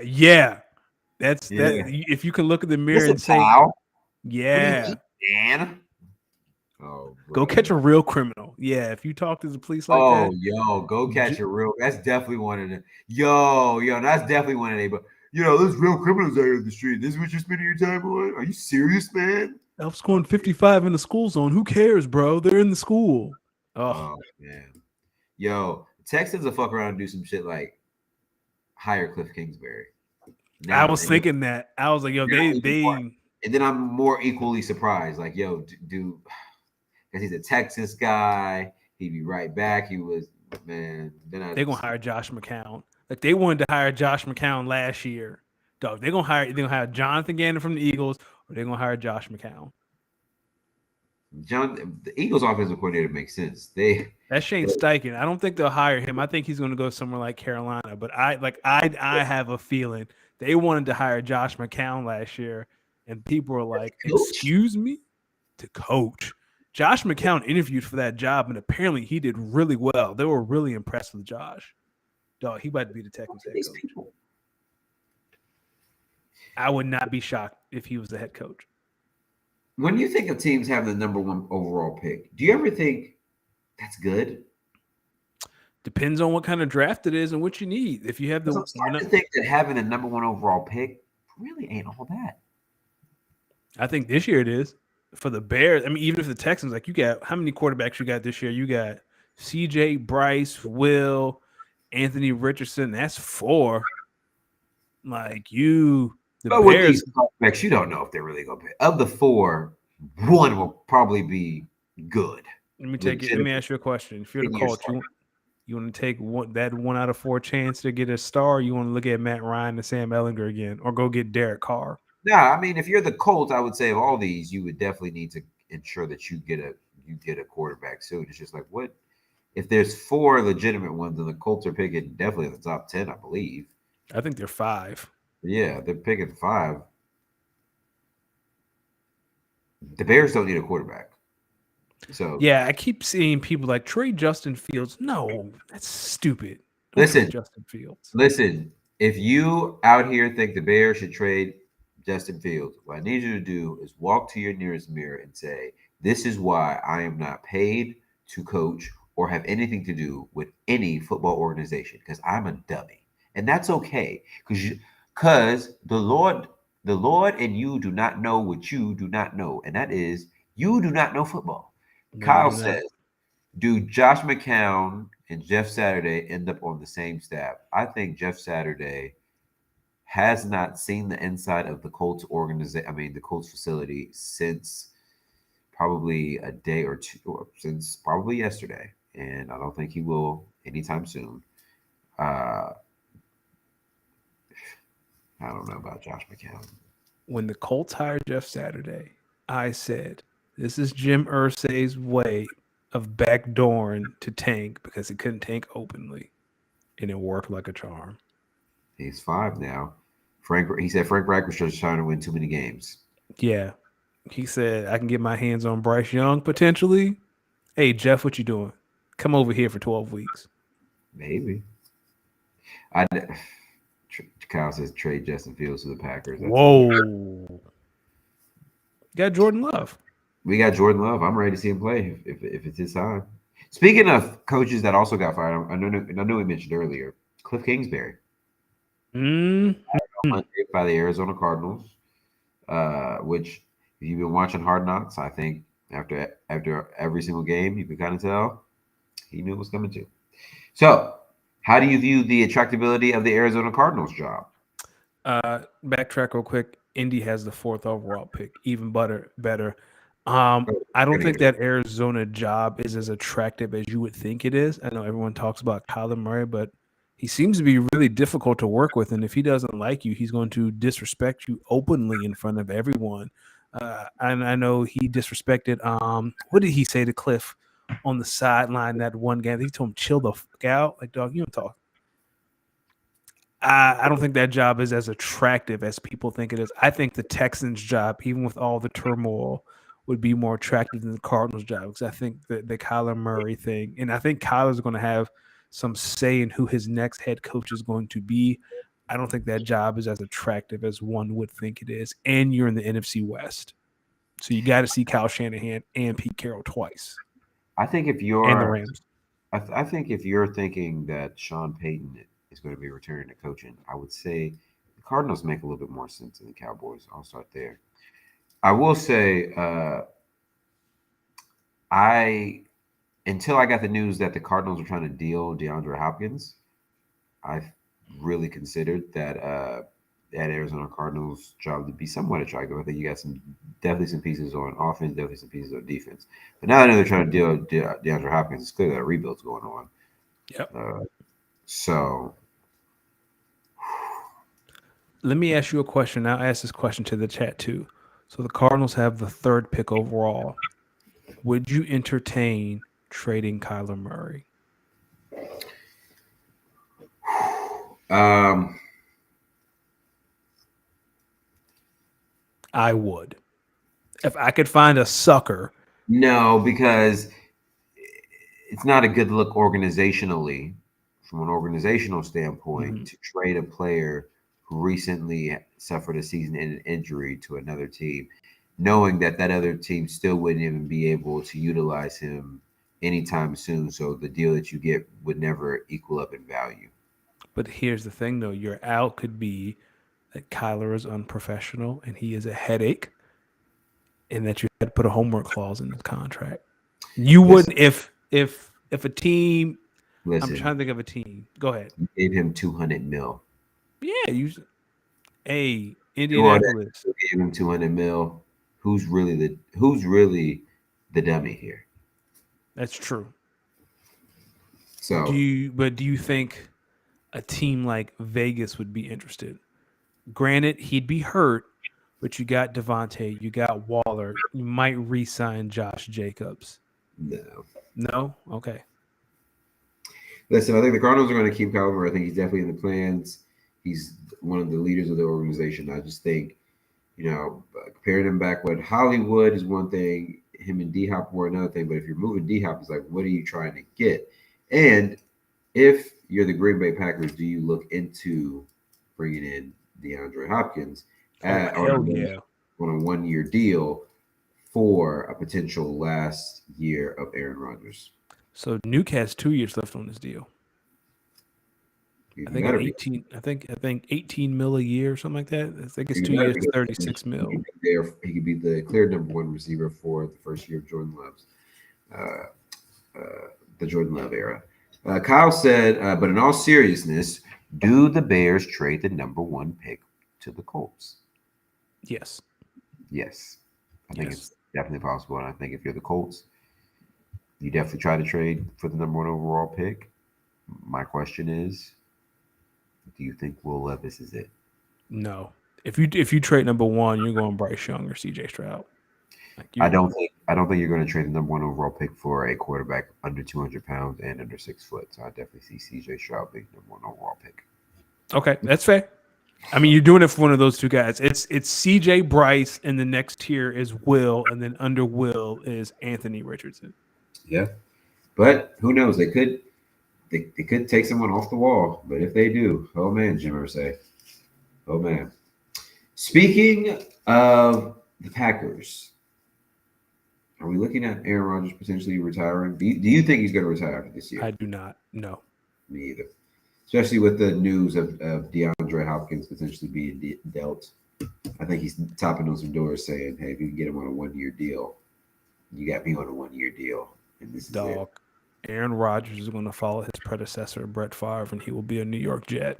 That's that. Yeah. If you can look in the mirror Listen, and say, pal. What do you "Yeah, eat, man? Oh, go bro. catch a real criminal." Yeah, if you talk to the police like Oh, that, yo, go catch j- a real. That's definitely one of the. Yo, that's definitely one of the. But there's real criminals out here in the street. This is what you're spending your time on? Are you serious, man? Elf's going 55 in the school zone. Who cares, bro? They're in the school. Oh, Oh man, yo, Texans will fuck around and do some shit like hire Cliff Kingsbury. I Now, was and then, thinking that. I was like, yo, now even more- they and then I'm more equally surprised. Like, yo, do because he's a Texas guy. He'd be right back. He was man. Then I they're gonna hire Josh McCown. Like they wanted to hire Josh McCown last year. Dog, they're gonna hire Jonathan Gannon from the Eagles, or they're gonna hire Josh McCown. The Eagles' offensive coordinator makes sense. That's Shane Steichen. I don't think they'll hire him. I think he's going to go somewhere like Carolina. But I have a feeling they wanted to hire Josh McCown last year, and people were like, coach. "Excuse me, to coach." Josh McCown interviewed for that job, and apparently he did really well. They were really impressed with Josh. Dog, he about to be the Texans head These coach. people. I would not be shocked if he was the head coach. When you think of teams having the number one overall pick, do you ever think that's good? Depends on what kind of draft it is and what you need. If you have the, I'm starting to think that having the number one overall pick really ain't all that. I think this year it is for the Bears. I mean, even if the Texans, like you got how many quarterbacks you got this year? You got CJ, Bryce, Will, Anthony Richardson. That's 4. Like you, the But with Bears. these prospects, you don't know if they're really going to pick. Of the 4, one will probably be good. Let me take it. Let me ask you a question. If you're the Colts, you want to take that 1 out of 4 chance to get a star? Or you want to look at Matt Ryan and Sam Ellinger again, or go get Derek Carr? Nah, I mean, if you're the Colts, I would say of all these, you would definitely need to ensure that you get a quarterback soon. It's just like what if there's 4 legitimate ones and the Colts are picking definitely in the top 10, I believe. I think they're 5. Yeah, they're picking 5. The Bears don't need a quarterback. So yeah, I keep seeing people like trade Justin Fields. No, that's stupid. Don't listen, Justin Fields. Listen, if you out here think the Bears should trade Justin Fields, what I need you to do is walk to your nearest mirror and say, "This is why I am not paid to coach or have anything to do with any football organization because I'm a dummy, and that's okay because the Lord and you do not know what you do not know, and that is you do not know football." No, Kyle says, "Do Josh McCown and Jeff Saturday end up on the same staff?" I think Jeff Saturday has not seen the inside of the Colts organization. I mean, the Colts facility since probably a day or two, or since probably yesterday, and I don't think he will anytime soon. I don't know about Josh McCown. When the Colts hired Jeff Saturday, I said, "This is Jim Irsay's way of backdooring to tank because he couldn't tank openly, and it worked like a charm." He's 5 now. He said Frank Reich was just trying to win too many games. Yeah, he said I can get my hands on Bryce Young potentially. Hey Jeff, what you doing? Come over here for 12 weeks. Maybe. Kyle says trade Justin Fields to the Packers. That's whoa. Got Jordan Love. We got Jordan Love. I'm ready to see him play if it's his time. Speaking of coaches that also got fired, I know we mentioned earlier, Cliff Kingsbury. By the Arizona Cardinals, which if you've been watching Hard Knocks, I think after every single game, you can kind of tell he knew it was coming to. So, how do you view the attractability of the Arizona Cardinals job? Backtrack real quick. Indy has the 4th overall pick, even better. I don't think that Arizona job is as attractive as you would think it is. I know everyone talks about Kyler Murray, but he seems to be really difficult to work with. And if he doesn't like you, he's going to disrespect you openly in front of everyone. And I know he disrespected, what did he say to Cliff on the sideline that one game? He told him, chill the fuck out. Like, dog, you don't talk. I don't think that job is as attractive as people think it is. I think the Texans job, even with all the turmoil, would be more attractive than the Cardinals job because I think the Kyler Murray thing, and I think Kyler's going to have some say in who his next head coach is going to be. I don't think that job is as attractive as one would think it is, and you're in the NFC West, so you got to see Kyle Shanahan and Pete Carroll twice. I think if you're and the Rams, I think if you're thinking that Sean Payton is going to be returning to coaching, I would say the Cardinals make a little bit more sense than the Cowboys. I'll start there. I will say, until I got the news that the Cardinals were trying to deal DeAndre Hopkins, I really considered that Arizona Cardinals job to be somewhat attractive. I think you got definitely some pieces on offense, definitely some pieces on defense. But now I know they're trying to deal DeAndre Hopkins. It's clear that a rebuild's going on. Yep. So let me ask you a question. I'll ask this question to the chat too. So the Cardinals have the 3rd pick overall. would you entertain trading Kyler Murray? Um, I would. If I could find a sucker. no, because it's not a good look organizationally, from an organizational standpoint, Mhm. to trade a player who recently suffered a season-ending injury to another team, knowing that that other team still wouldn't even be able to utilize him anytime soon. So the deal that you get would never equal up in value. But here's the thing, though. Your out could be that Kyler is unprofessional and he is a headache, and that you had to put a homework clause in his contract. You Listen, wouldn't if a team. I'm listen. trying to think of a team. Go ahead. You gave him 200 mil. Yeah, you. Hey, Do all that. Indianapolis. You gave him 200 mil. Who's really the dummy here? That's true. So Do you think a team like Vegas would be interested? Granted, he'd be hurt, but you got Devontae, you got Waller, you might re-sign Josh Jacobs. no. No? Okay. Listen, I think the Cardinals are going to keep Kyler Murray. I think he's definitely in the plans. He's one of the leaders of the organization. I just think, comparing him back with Hollywood is one thing. Him and D Hop were another thing. But if you're moving D Hop, it's like, what are you trying to get? And if you're the Green Bay Packers, do you look into bringing in DeAndre Hopkins Oh, hell yeah. on a 1 year deal for a potential last year of Aaron Rodgers? So Nuke has 2 years left on this deal. I You think better be. 18. I think 18 mil a year or something like that. I think it's You two better years, be. 36 He mil. could be there. He could be the clear number one receiver for the first year of Jordan Love's, the Jordan Love era. Kyle said, but in all seriousness, do the Bears trade the number one pick to the Colts? Yes. Yes, I think Yes. it's definitely possible. And I think if you're the Colts, you definitely try to trade for the number one overall pick. My question is, do you think Will Levis is it? No. If you trade number one, you're going Bryce Young or CJ Stroud. Like I you don't think I don't think you're going to trade the number one overall pick for a quarterback under 200 pounds and under 6 foot. So I definitely see C.J. Stroud being number one overall pick. Okay, that's fair. I mean, you're doing it for one of those two guys. It's CJ Bryce, and the next tier is Will, and then under Will is Anthony Richardson. Yeah, but who knows? They could take someone off the wall. But if they do, oh man, Jim Irsay, oh man. Speaking of the Packers, are we looking at Aaron Rodgers potentially retiring? Do you think he's going to retire after this year? I do not know. Me either. Especially with the news of DeAndre Hopkins potentially being dealt. I think he's tapping on some doors saying, hey, if you can get him on a 1 year deal, you got me on a 1 year deal. And this is it. Dog. Aaron Rodgers is going to follow his predecessor, Brett Favre, and he will be a New York Jet.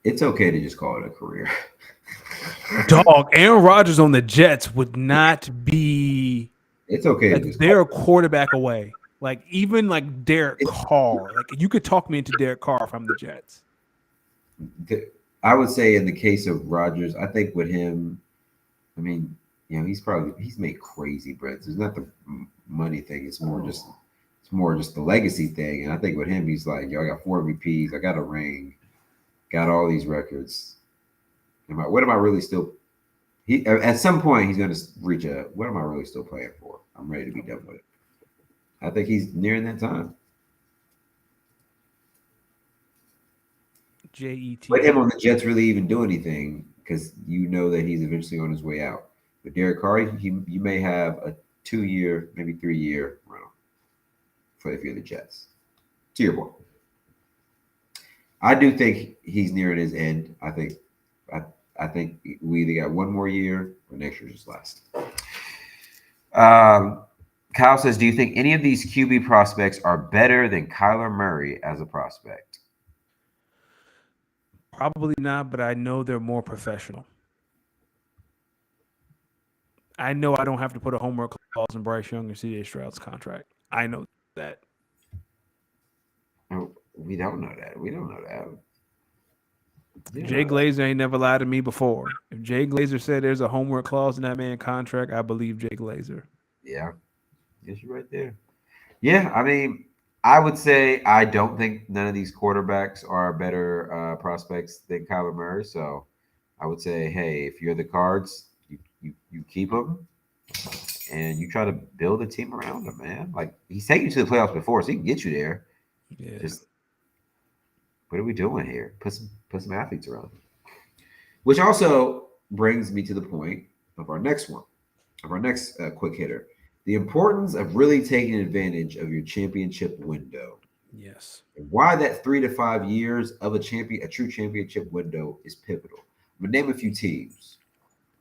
It's okay to just call it a career. Dog, Aaron Rodgers on the Jets would not be It's okay to like just they're a quarterback away. Like even like Derek Carr. Like you could talk me into Derek Carr if I'm the Jets. I would say in the case of Rodgers, I think with him, I mean, he's made crazy breads. It's not the money thing. It's more just the legacy thing. And I think with him, he's like, yo, I got 4 MVPs, I got a ring, got all these records. What am I really still? He at some point he's going to reach a. What am I really still playing for? I'm ready to be done with it. I think he's nearing that time. JET. But him on the Jets really even do anything because you know that he's eventually on his way out. But Derek Carr, you may have a 2 year, maybe 3 year run for if you're the Jets. To your point, I do think he's nearing his end. I think we either got one more year or next year just last. Kyle says, do you think any of these QB prospects are better than Kyler Murray as a prospect? Probably not, but I know they're more professional. I know I don't have to put a homework clause in Bryce Young or CJ Stroud's contract. I know that. We don't know that. We don't know that. Jay Glazer ain't never lied to me before. If Jay Glazer said there's a homework clause in that man's contract, I believe Jay Glazer. Yeah. Yes, you're right there. Yeah, I mean, I would say I don't think none of these quarterbacks are better prospects than Kyler Murray. So I would say, hey, if you're the Cards, you keep them and you try to build a team around him, man. Like he's taken you to the playoffs before, so he can get you there. Yeah. Just what are we doing here? Put some athletes around him. Which also brings me to the point of our next one, of our next quick hitter. The importance of really taking advantage of your championship window. Yes. And why that 3 to 5 years of a true championship window is pivotal. I'm gonna name a few teams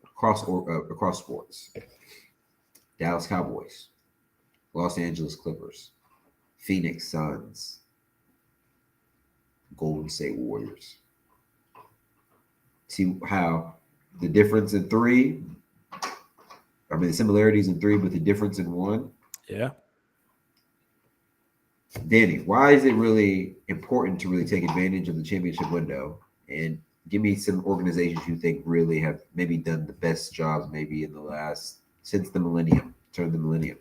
across sports: Dallas Cowboys, Los Angeles Clippers, Phoenix Suns, Golden State Warriors. See how the difference in three. I mean, the similarities in three, but the difference in one. Yeah. Danny, why is it really important to really take advantage of the championship window? And give me some organizations you think really have maybe done the best jobs maybe in the last since the millennium, turn of the millennium.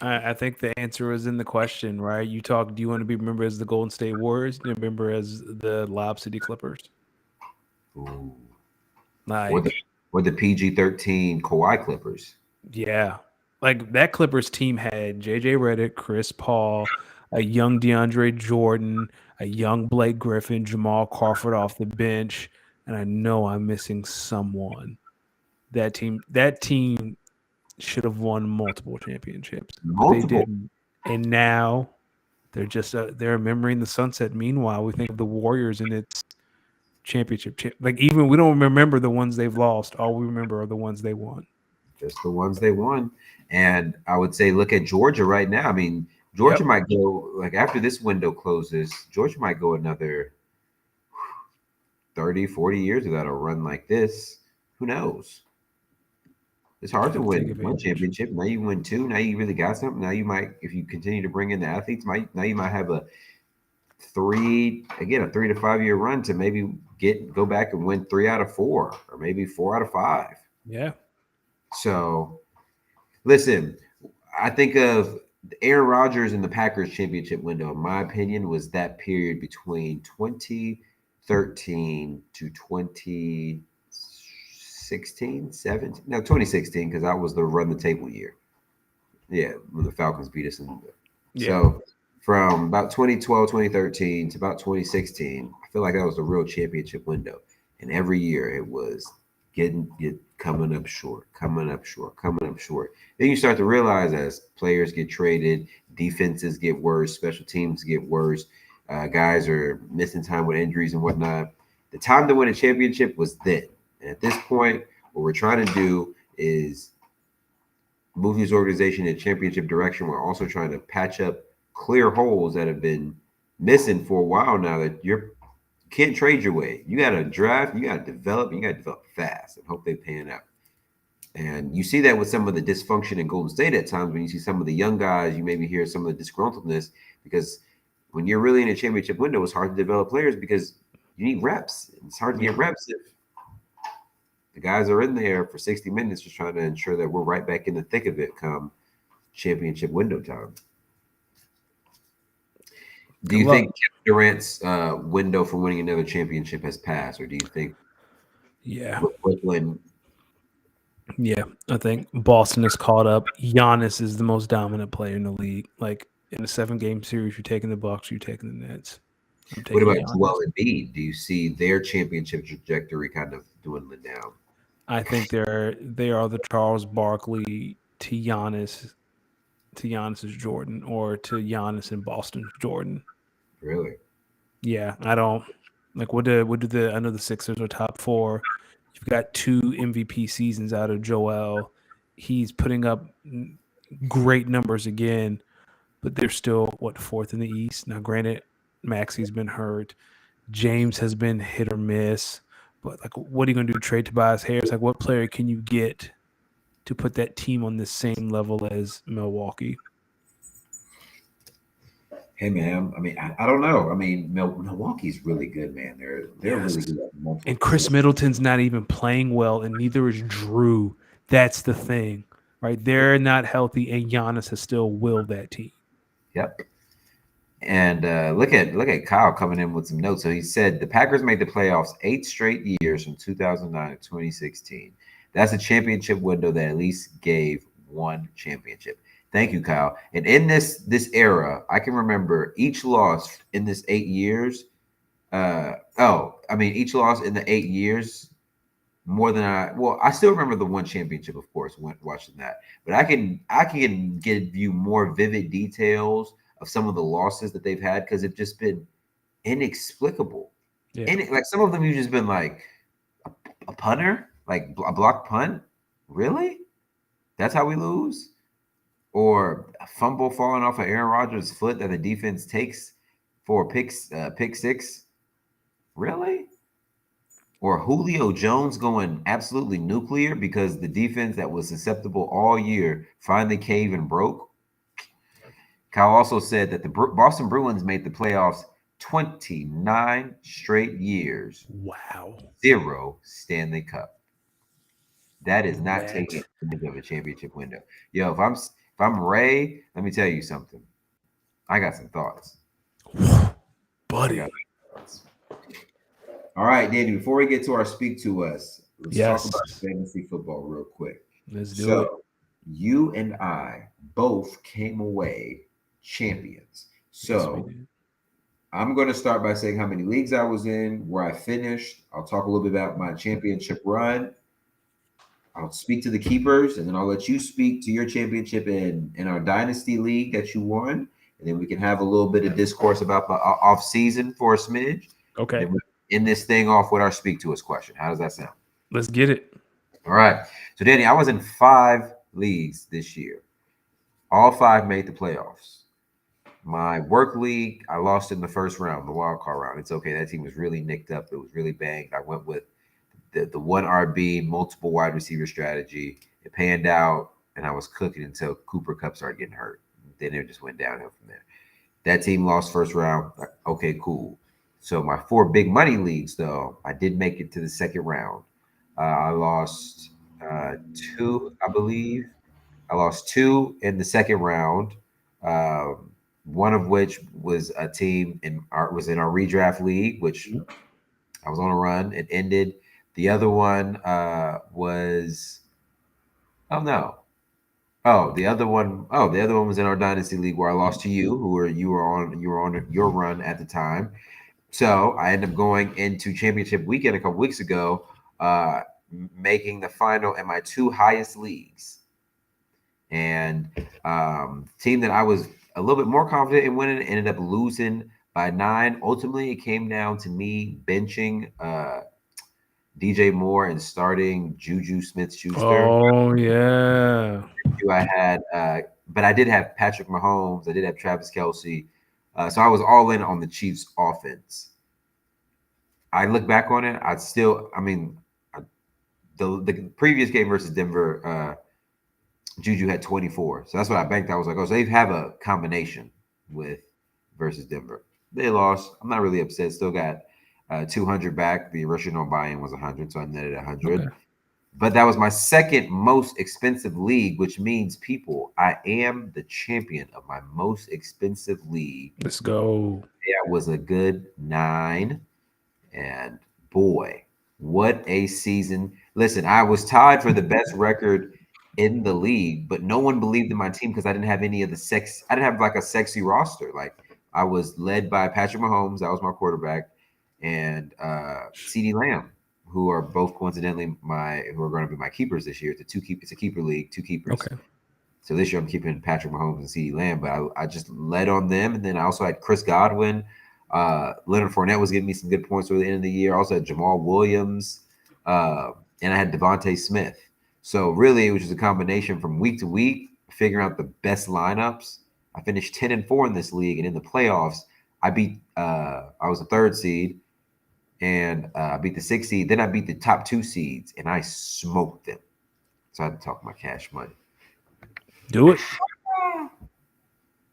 I think the answer is in the question, right? You talk, do you want to be remembered as the Golden State Warriors? Do you remember as the Lob City Clippers? Ooh. Like, or the PG-13 Kawhi Clippers. Yeah. Like that Clippers team had JJ Redick, Chris Paul, a young DeAndre Jordan, a young Blake Griffin, Jamal Crawford off the bench, and I know I'm missing someone. That team should have won multiple championships, but they didn't. And now they're remembering the sunset. Meanwhile, we think of the Warriors in its championship. Like even we don't remember the ones they've lost. All we remember are the ones they won. Just the ones they won. And I would say, look at Georgia right now. I mean, Georgia might go, like after this window closes, Georgia might go another 30, 40 years without a run like this. Who knows? It's hard to win one championship. Now you win two. Now you really got something. Now you might, if you continue to bring in the athletes, now you might have a 3 to 5 year run to maybe go back and win 3 out of 4 or maybe 4 out of 5. Yeah. So, listen, I think of Aaron Rodgers and the Packers championship window, in my opinion, was that period between 2013 to 2016, 17. No, 2016, because that was the run the table year. Yeah, when the Falcons beat us. So, from about 2012, 2013 to about 2016, I feel like that was the real championship window. And every year it was coming up short. Then you start to realize as players get traded, defenses get worse, special teams get worse, guys are missing time with injuries and whatnot. The time to win a championship was then. And at this point, what we're trying to do is move this organization in a championship direction. We're also trying to patch up clear holes that have been missing for a while now that you can't trade your way. You got to draft, you got to develop fast and hope they pan out. And you see that with some of the dysfunction in Golden State at times when you see some of the young guys, you maybe hear some of the disgruntledness because when you're really in a championship window, it's hard to develop players because you need reps. It's hard to get reps if the guys are in there for 60 minutes just trying to ensure that we're right back in the thick of it come championship window time. Do you think Kevin Durant's window for winning another championship has passed, or do you think Brooklyn? Yeah, I think Boston is caught up. Giannis is the most dominant player in the league. Like in a 7-game series, you're taking the Bucks, you're taking the Nets. What about Joel Embiid? Do you see their championship trajectory kind of dwindling down? I think they are the Charles Barkley to Giannis's Jordan, or to Giannis and Boston's Jordan. Really? Yeah, I don't like what do the I know the Sixers are top 4. You've got 2 MVP seasons out of Joel. He's putting up great numbers again, but they're still 4th in the East. Now, granted, Maxi's been hurt. James has been hit or miss. But like, what are you going to do? Trade Tobias Harris? Like, what player can you get to put that team on the same level as Milwaukee? Hey man, I mean, I don't know. I mean, Milwaukee's really good, man. They're really Yes. good at multiple And Chris positions. Middleton's not even playing well, and neither is Drew. That's the thing, right? They're not healthy, and Giannis has still willed that team. Yep. And look at Kyle coming in with some notes. So he said the Packers made the playoffs 8 straight years from 2009 to 2016. That's a championship window that at least gave one championship. Thank you, Kyle. And in this era, I can remember each loss in this 8 years. Each loss in the 8 years more than I still remember the one championship, of course, when watching that. But I can give you more vivid details of some of the losses that they've had because it's just been inexplicable. Yeah. And like some of them, you've just been like a punter, like a block punt. Really? That's how we lose? Or a fumble falling off of Aaron Rodgers' foot that the defense takes for a pick six? Really? Or Julio Jones going absolutely nuclear because the defense that was susceptible all year finally caved and broke. Kyle also said that the Boston Bruins made the playoffs 29 straight years, Wow. 0 Stanley Cup. That is not taking That, advantage of a championship window. Yo, if I'm Ray, let me tell you something. I got some thoughts. I got buddy. some thoughts. All right, Danny. Before we get to our speak to us, let's talk Yes. about fantasy football real quick. Let's do it. So, you and I both came away champions. Yes, we So, did. I'm going to start by saying how many leagues I was in, where I finished. I'll talk a little bit about my championship run. I'll speak to the keepers, and then I'll let you speak to your championship in our dynasty league that you won. And then we can have a little bit of discourse about the off season for a smidge. And Okay. then we end this thing off with our speak to us question. How does that sound? Let's get it. All right. So, Danny, I was in 5 leagues this year. All 5 made the playoffs. My work league, I lost in the first round, the wild card round. It's okay. That team was really nicked up. It was really banged. I went with the one RB, multiple wide receiver strategy. It panned out, and I was cooking until Cooper Cup started getting hurt. Then it just went downhill from there. That team lost first round. Like, okay, cool. So my 4 big money leagues, though, I did make it to the second round. I lost 2, I believe. I lost 2 in the second round. One of which was a team in our redraft league, which I was on a run. It ended. The other one was oh no. The other one was in our dynasty league where I lost to you, you were on your run at the time. So I ended up going into championship weekend a couple weeks ago, making the final in my 2 highest leagues. And team that I was a little bit more confident in winning ended up losing by 9. Ultimately, it came down to me benching DJ Moore and starting Juju Smith-Schuster. Oh yeah. Who I had, but I did have Patrick Mahomes. I did have Travis Kelsey. So I was all in on the Chiefs' offense. I look back on it. The previous game versus Denver, Juju had 24. So that's what I banked. I was like, oh, so they have a combination with versus Denver. They lost. I'm not really upset. Still got 200 back. The original buy-in was 100, so I netted 100. Okay. But that was my second most expensive league, which means, people, I am the champion of my most expensive league. Let's go. That was a good 9. And boy, what a season. Listen, I was tied for the best record in the league, but no one believed in my team because I didn't have any of the sex. I didn't have like a sexy roster. Like I was led by Patrick Mahomes, that was my quarterback, and CeeDee Lamb, who are both coincidentally who are going to be my keepers this year. It's a keeper league, 2 keepers. Okay. So this year I'm keeping Patrick Mahomes and CeeDee Lamb, but I just led on them, and then I also had Chris Godwin. Leonard Fournette was giving me some good points for the end of the year. I also had Jamal Williams, and I had Devontae Smith. So really, it was just a combination from week to week, figuring out the best lineups. I finished 10-4 in this league, and in the playoffs, I was a 3rd seed, and I beat the 6th seed. Then I beat the top 2 seeds, and I smoked them. So I had to talk my cash money. Do it.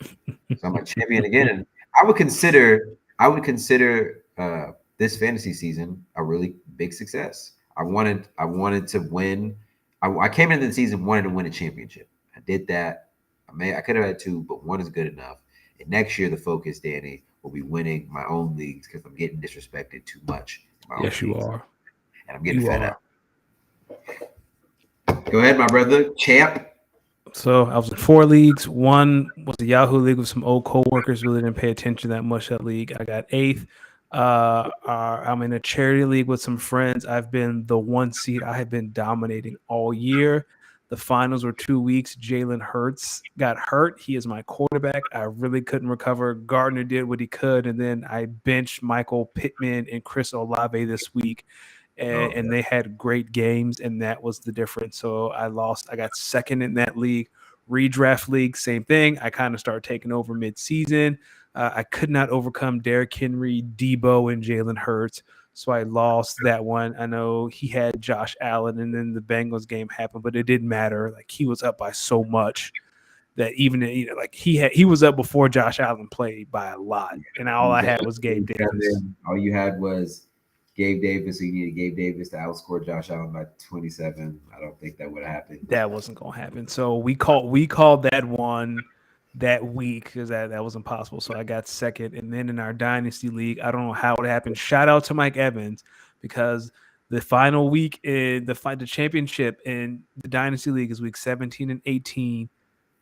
So I'm a champion again, and I would consider this fantasy season a really big success. I wanted to win. I came into the season wanted to win a championship. I did that. I could have had two, but one is good enough. And next year the focus, Danny, will be winning my own leagues because I'm getting disrespected too much in my own Yes, you leagues, are. and I'm getting You fed are. up. Go ahead, my brother, champ. So I was in 4 leagues. One was the Yahoo League with some old coworkers. Really didn't pay attention that much to that league. I got eighth. I'm in a charity league with some friends. I've been the 1 seed. I have been dominating all year. The finals were 2 weeks. Jalen Hurts got hurt. He is my quarterback. I really couldn't recover. Gardner did what he could, and then I benched Michael Pittman and Chris Olave this week. And they had great games, and that was the difference. So I lost. I got second in that league. Redraft league, same thing. I kind of started taking over mid-season. I could not overcome Derrick Henry, Debo, and Jalen Hurts, so I lost that one. I know he had Josh Allen, and then the Bengals game happened, but it didn't matter. Like, he was up by so much that even like he was up before Josh Allen played by a lot, and all I had was Gabe Davis. All you had was Gabe Davis. So you needed Gabe Davis to outscore Josh Allen by 27. I don't think that would have happened. That wasn't gonna happen. So we called that one that week because that was impossible. So I got second, and then in our dynasty league, I don't know how it happened. Shout out to Mike Evans because the final week in the championship in the dynasty league is week 17 and 18.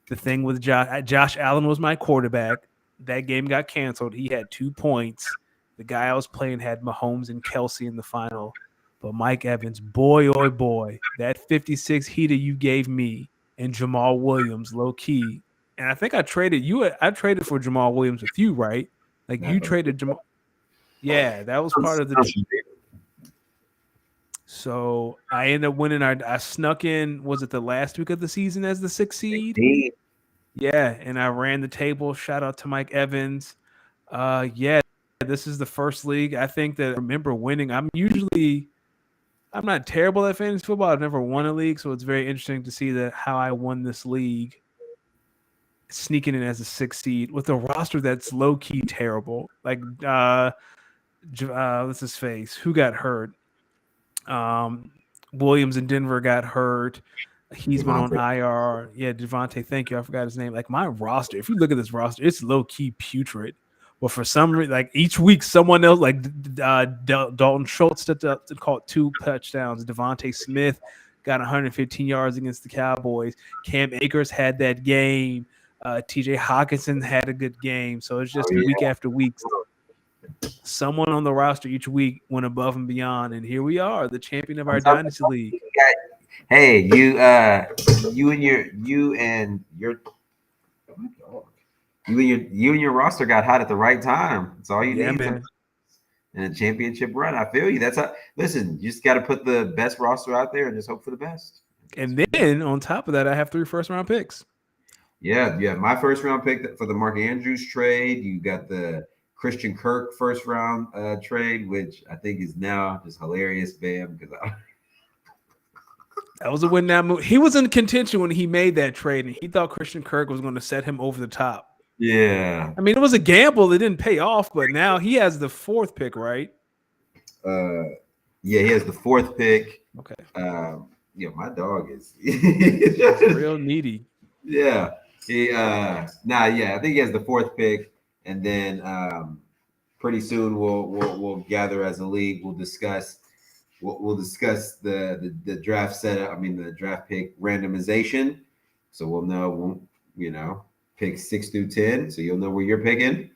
The thing with Josh Allen was my quarterback. That game got canceled. He had 2 points. The guy I was playing had Mahomes and Kelsey in the final. But Mike Evans, boy, oh boy, that 56 heater you gave me and Jamal Williams, low key. And I think I traded for Jamal Williams with you, right? Like, you traded Jamal. Yeah, that was part of the. So I ended up winning. I snuck in. Was it the last week of the season as the 6th seed? Yeah, and I ran the table. Shout out to Mike Evans. Yeah, this is the first league I think that I remember winning. I'm not terrible at fantasy football. I've never won a league, so it's very interesting to see how I won this league, sneaking in as a 6th seed with a roster that's low key terrible. Like, what's his face? Who got hurt? Williams in Denver got hurt. He's been on IR. Yeah, Devontae. Thank you. I forgot his name. Like, my roster, if you look at this roster, it's low key putrid. But for some reason, like, each week, someone else, like Dalton Schultz, stepped up to call 2 touchdowns. Devontae Smith got 115 yards against the Cowboys. Cam Akers had that game. TJ Hawkinson had a good game. So it's just week after week. Someone on the roster each week went above and beyond, and here we are, the champion of our dynasty league. Hey, you and your roster got hot at the right time. That's all you need, man. In a championship run. I feel you. That's how. Listen, you just got to put the best roster out there and just hope for the best. And then on top of that, I have 3 first-round picks. Yeah, you have my first-round pick for the Mark Andrews trade. You got the Christian Kirk first-round trade, which I think is now just hilarious, Bam, because that was a win now move. He was in contention when he made that trade, and he thought Christian Kirk was going to set him over the top. Yeah. I mean, it was a gamble. It didn't pay off, but now he has the 4th pick, right? Yeah, he has the 4th pick. Okay. Yeah, my dog is real needy. Yeah. I think he has the 4th pick, and then pretty soon we'll gather as a league. We'll discuss the draft setup. I mean, the draft pick randomization. So we'll know. Pick 6 through 10. So you'll know where you're picking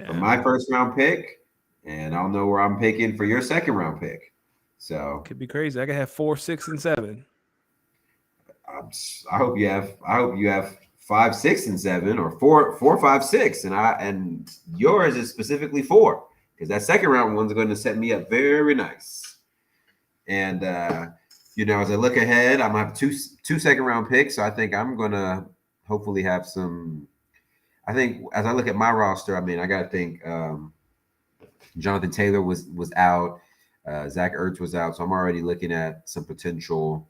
for my first-round pick, and I'll know where I'm picking for your second-round pick. So could be crazy. I could have 4, 6, and 7. I hope you have 5, 6, and 7, or 4, 5, 6, and yours is specifically 4, because that second-round one's going to set me up very nice. And as I look ahead, I'm gonna have two second-round picks. So I think I'm gonna hopefully have some. I think as I look at my roster, I mean, I got to think Jonathan Taylor was out. Zach Ertz was out. So I'm already looking at some potential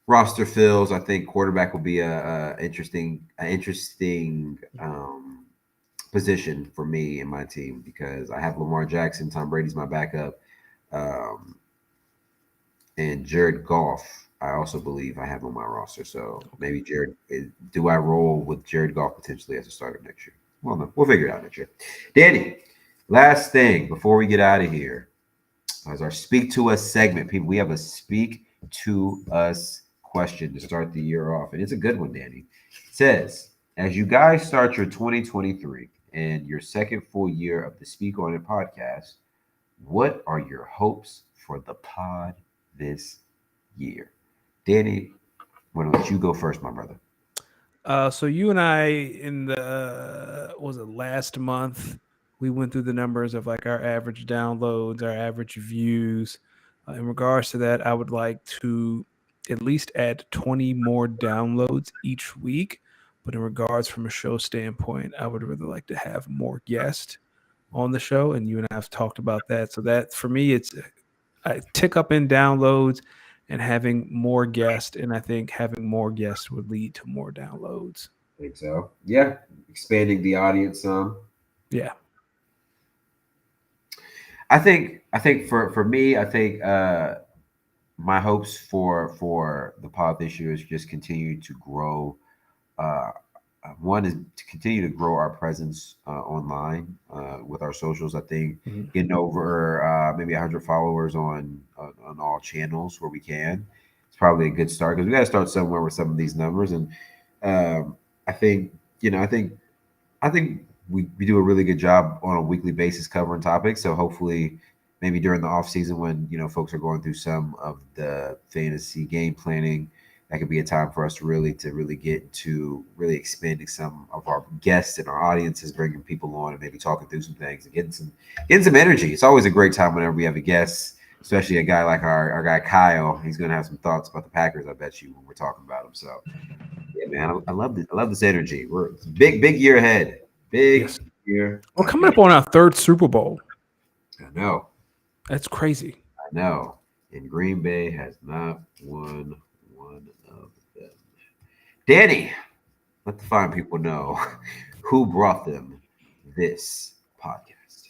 roster fills. I think quarterback will be a interesting position for me and my team because I have Lamar Jackson, Tom Brady's my backup, um, and Jared Goff. I also believe I have on my roster. So maybe Jared. Do I roll with Jared Goff potentially as a starter next year? Well, no, we'll figure it out next year. Danny, last thing before we get out of here, as our Speak to Us segment, people, we have a Speak to Us question to start the year off, and it's a good one, Danny. It says, as you guys start your 2023 and your second full year of the Speak On It podcast, what are your hopes for the pod this year? Danny, why don't you go first, my brother? So you and I in the what was it last month? We went through the numbers of like our average downloads, our average views. In regards to that, I would like to at least add 20 more downloads each week. But in regards from a show standpoint, I would really like to have more guests on the show, and you and I have talked about that. So that for me, it's a tick up in downloads and having more guests, and I think having more guests would lead to more downloads. I think so. Yeah, expanding the audience some. Yeah. I think for me, I think my hopes for the pod this year is just continue to grow. Uh, One is to continue to grow our presence online with our socials. I think Mhm. getting over maybe 100 followers on all channels where we can. It's probably a good start because we got to start somewhere with some of these numbers. And um, I think I think we do a really good job on a weekly basis covering topics. So hopefully, maybe during the off season when folks are going through some of the fantasy game planning, that could be a time for us to really get to really expanding some of our guests and our audiences, bringing people on and maybe talking through some things and getting some energy. It's always a great time whenever we have a guest, especially a guy like our guy Kyle. He's going to have some thoughts about the Packers, I bet you, when we're talking about them. So yeah, man, I love this. I love this energy. It's a big year ahead. Big Yes. year. We're coming up on our third Super Bowl. I know. That's crazy. I know. And Green Bay has not won one of them. Danny, let the fine people know who brought them this podcast.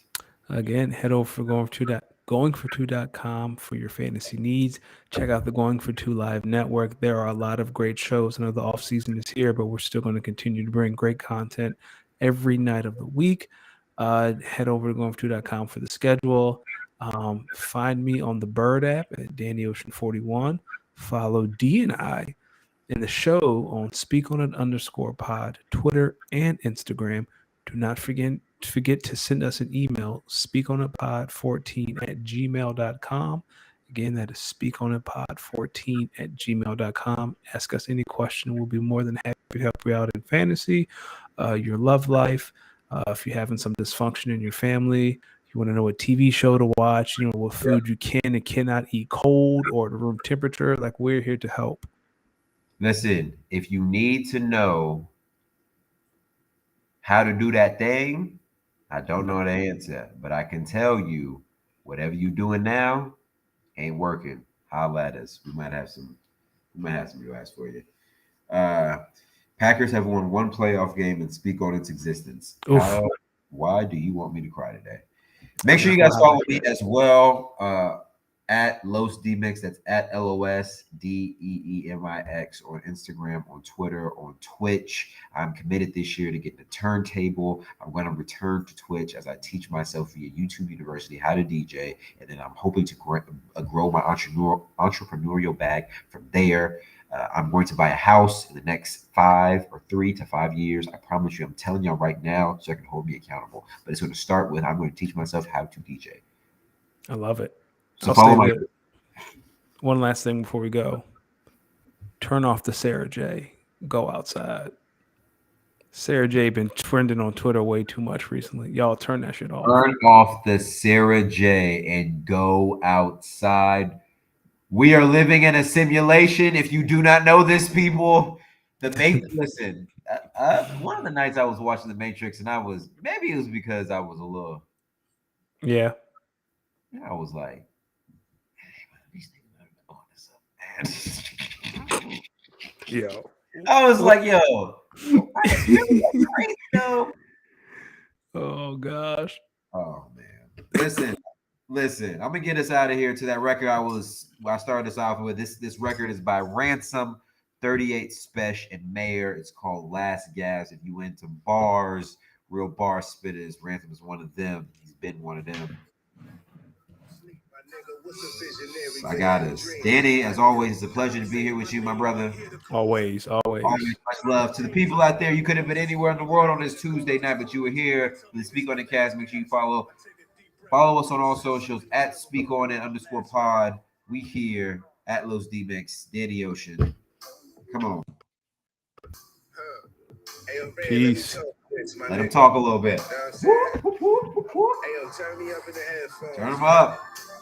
Again, head over for goingfor2.com for your fantasy needs. Check out the Going for Two Live Network. There are a lot of great shows. I know the off season is here, but we're still going to continue to bring great content every night of the week. Head over to goingfor2.com for the schedule. Find me on the Bird app at DannyOcean41. Follow D and I in the show on Speak On It _pod, Twitter and Instagram. Do not forget to send us an email, speakonitpod14@gmail.com. Again, that is speakonitpod14@gmail.com. Ask us any question. We'll be more than happy to help you out in fantasy, your love life. If you're having some dysfunction in your family, you want to know what TV show to watch, what food you can and cannot eat cold or the room temperature, like we're here to help. Listen, if you need to know how to do that thing, I don't know the answer, but I can tell you whatever you're doing now ain't working. Holla at us. We might have some real ass for you. Packers have won one playoff game and speak on its existence. Oof. Why do you want me to cry today? Make sure you guys follow me as well at Los Demix. That's at LOSDEEMIX on Instagram, on Twitter, on Twitch. I'm committed this year to getting a turntable. I'm going to return to Twitch as I teach myself via YouTube University how to DJ, and then I'm hoping to grow my entrepreneurial bag from there. I'm going to buy a house in the next 3 to 5 years. I promise you, I'm telling y'all right now so I can hold me accountable. But it's going to start with I'm going to teach myself how to DJ. I love it. So follow my. One last thing before we go. Turn off the Sarah J. Go outside. Sarah J been trending on Twitter way too much recently. Y'all turn that shit off. Turn off the Sarah J and go outside. We are living in a simulation. If you do not know this, people, listen. One of the nights I was watching The Matrix, and maybe it was because I was a little. Yeah. I was like, these niggas are on this up, man. Yo. I was like, yo, that's crazy, though. Oh gosh. Oh man. Listen. I'm gonna get us out of here to that record I started this off with. This record is by Ransom, 38 Special and Mayor. It's called Last Gas. If you into bars, real bar spitters, Ransom is one of them. He's been one of them. I got us. Danny, as always, it's a pleasure to be here with you, my brother. Always. Always much love to the people out there. You could have been anywhere in the world on this Tuesday night, but you were here. Let's Speak on the Cast. Make sure you follow us on all socials at @SpeakOnIt_pod. We here at Los D-Mix, Danny Ocean. Come on. Peace. Let him talk a little bit. Turn him up.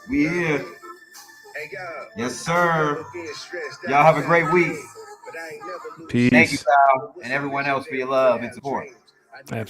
We here. Yes, sir. Y'all have a great week. Peace. Thank you, pal, and everyone else for your love and support. Absolutely.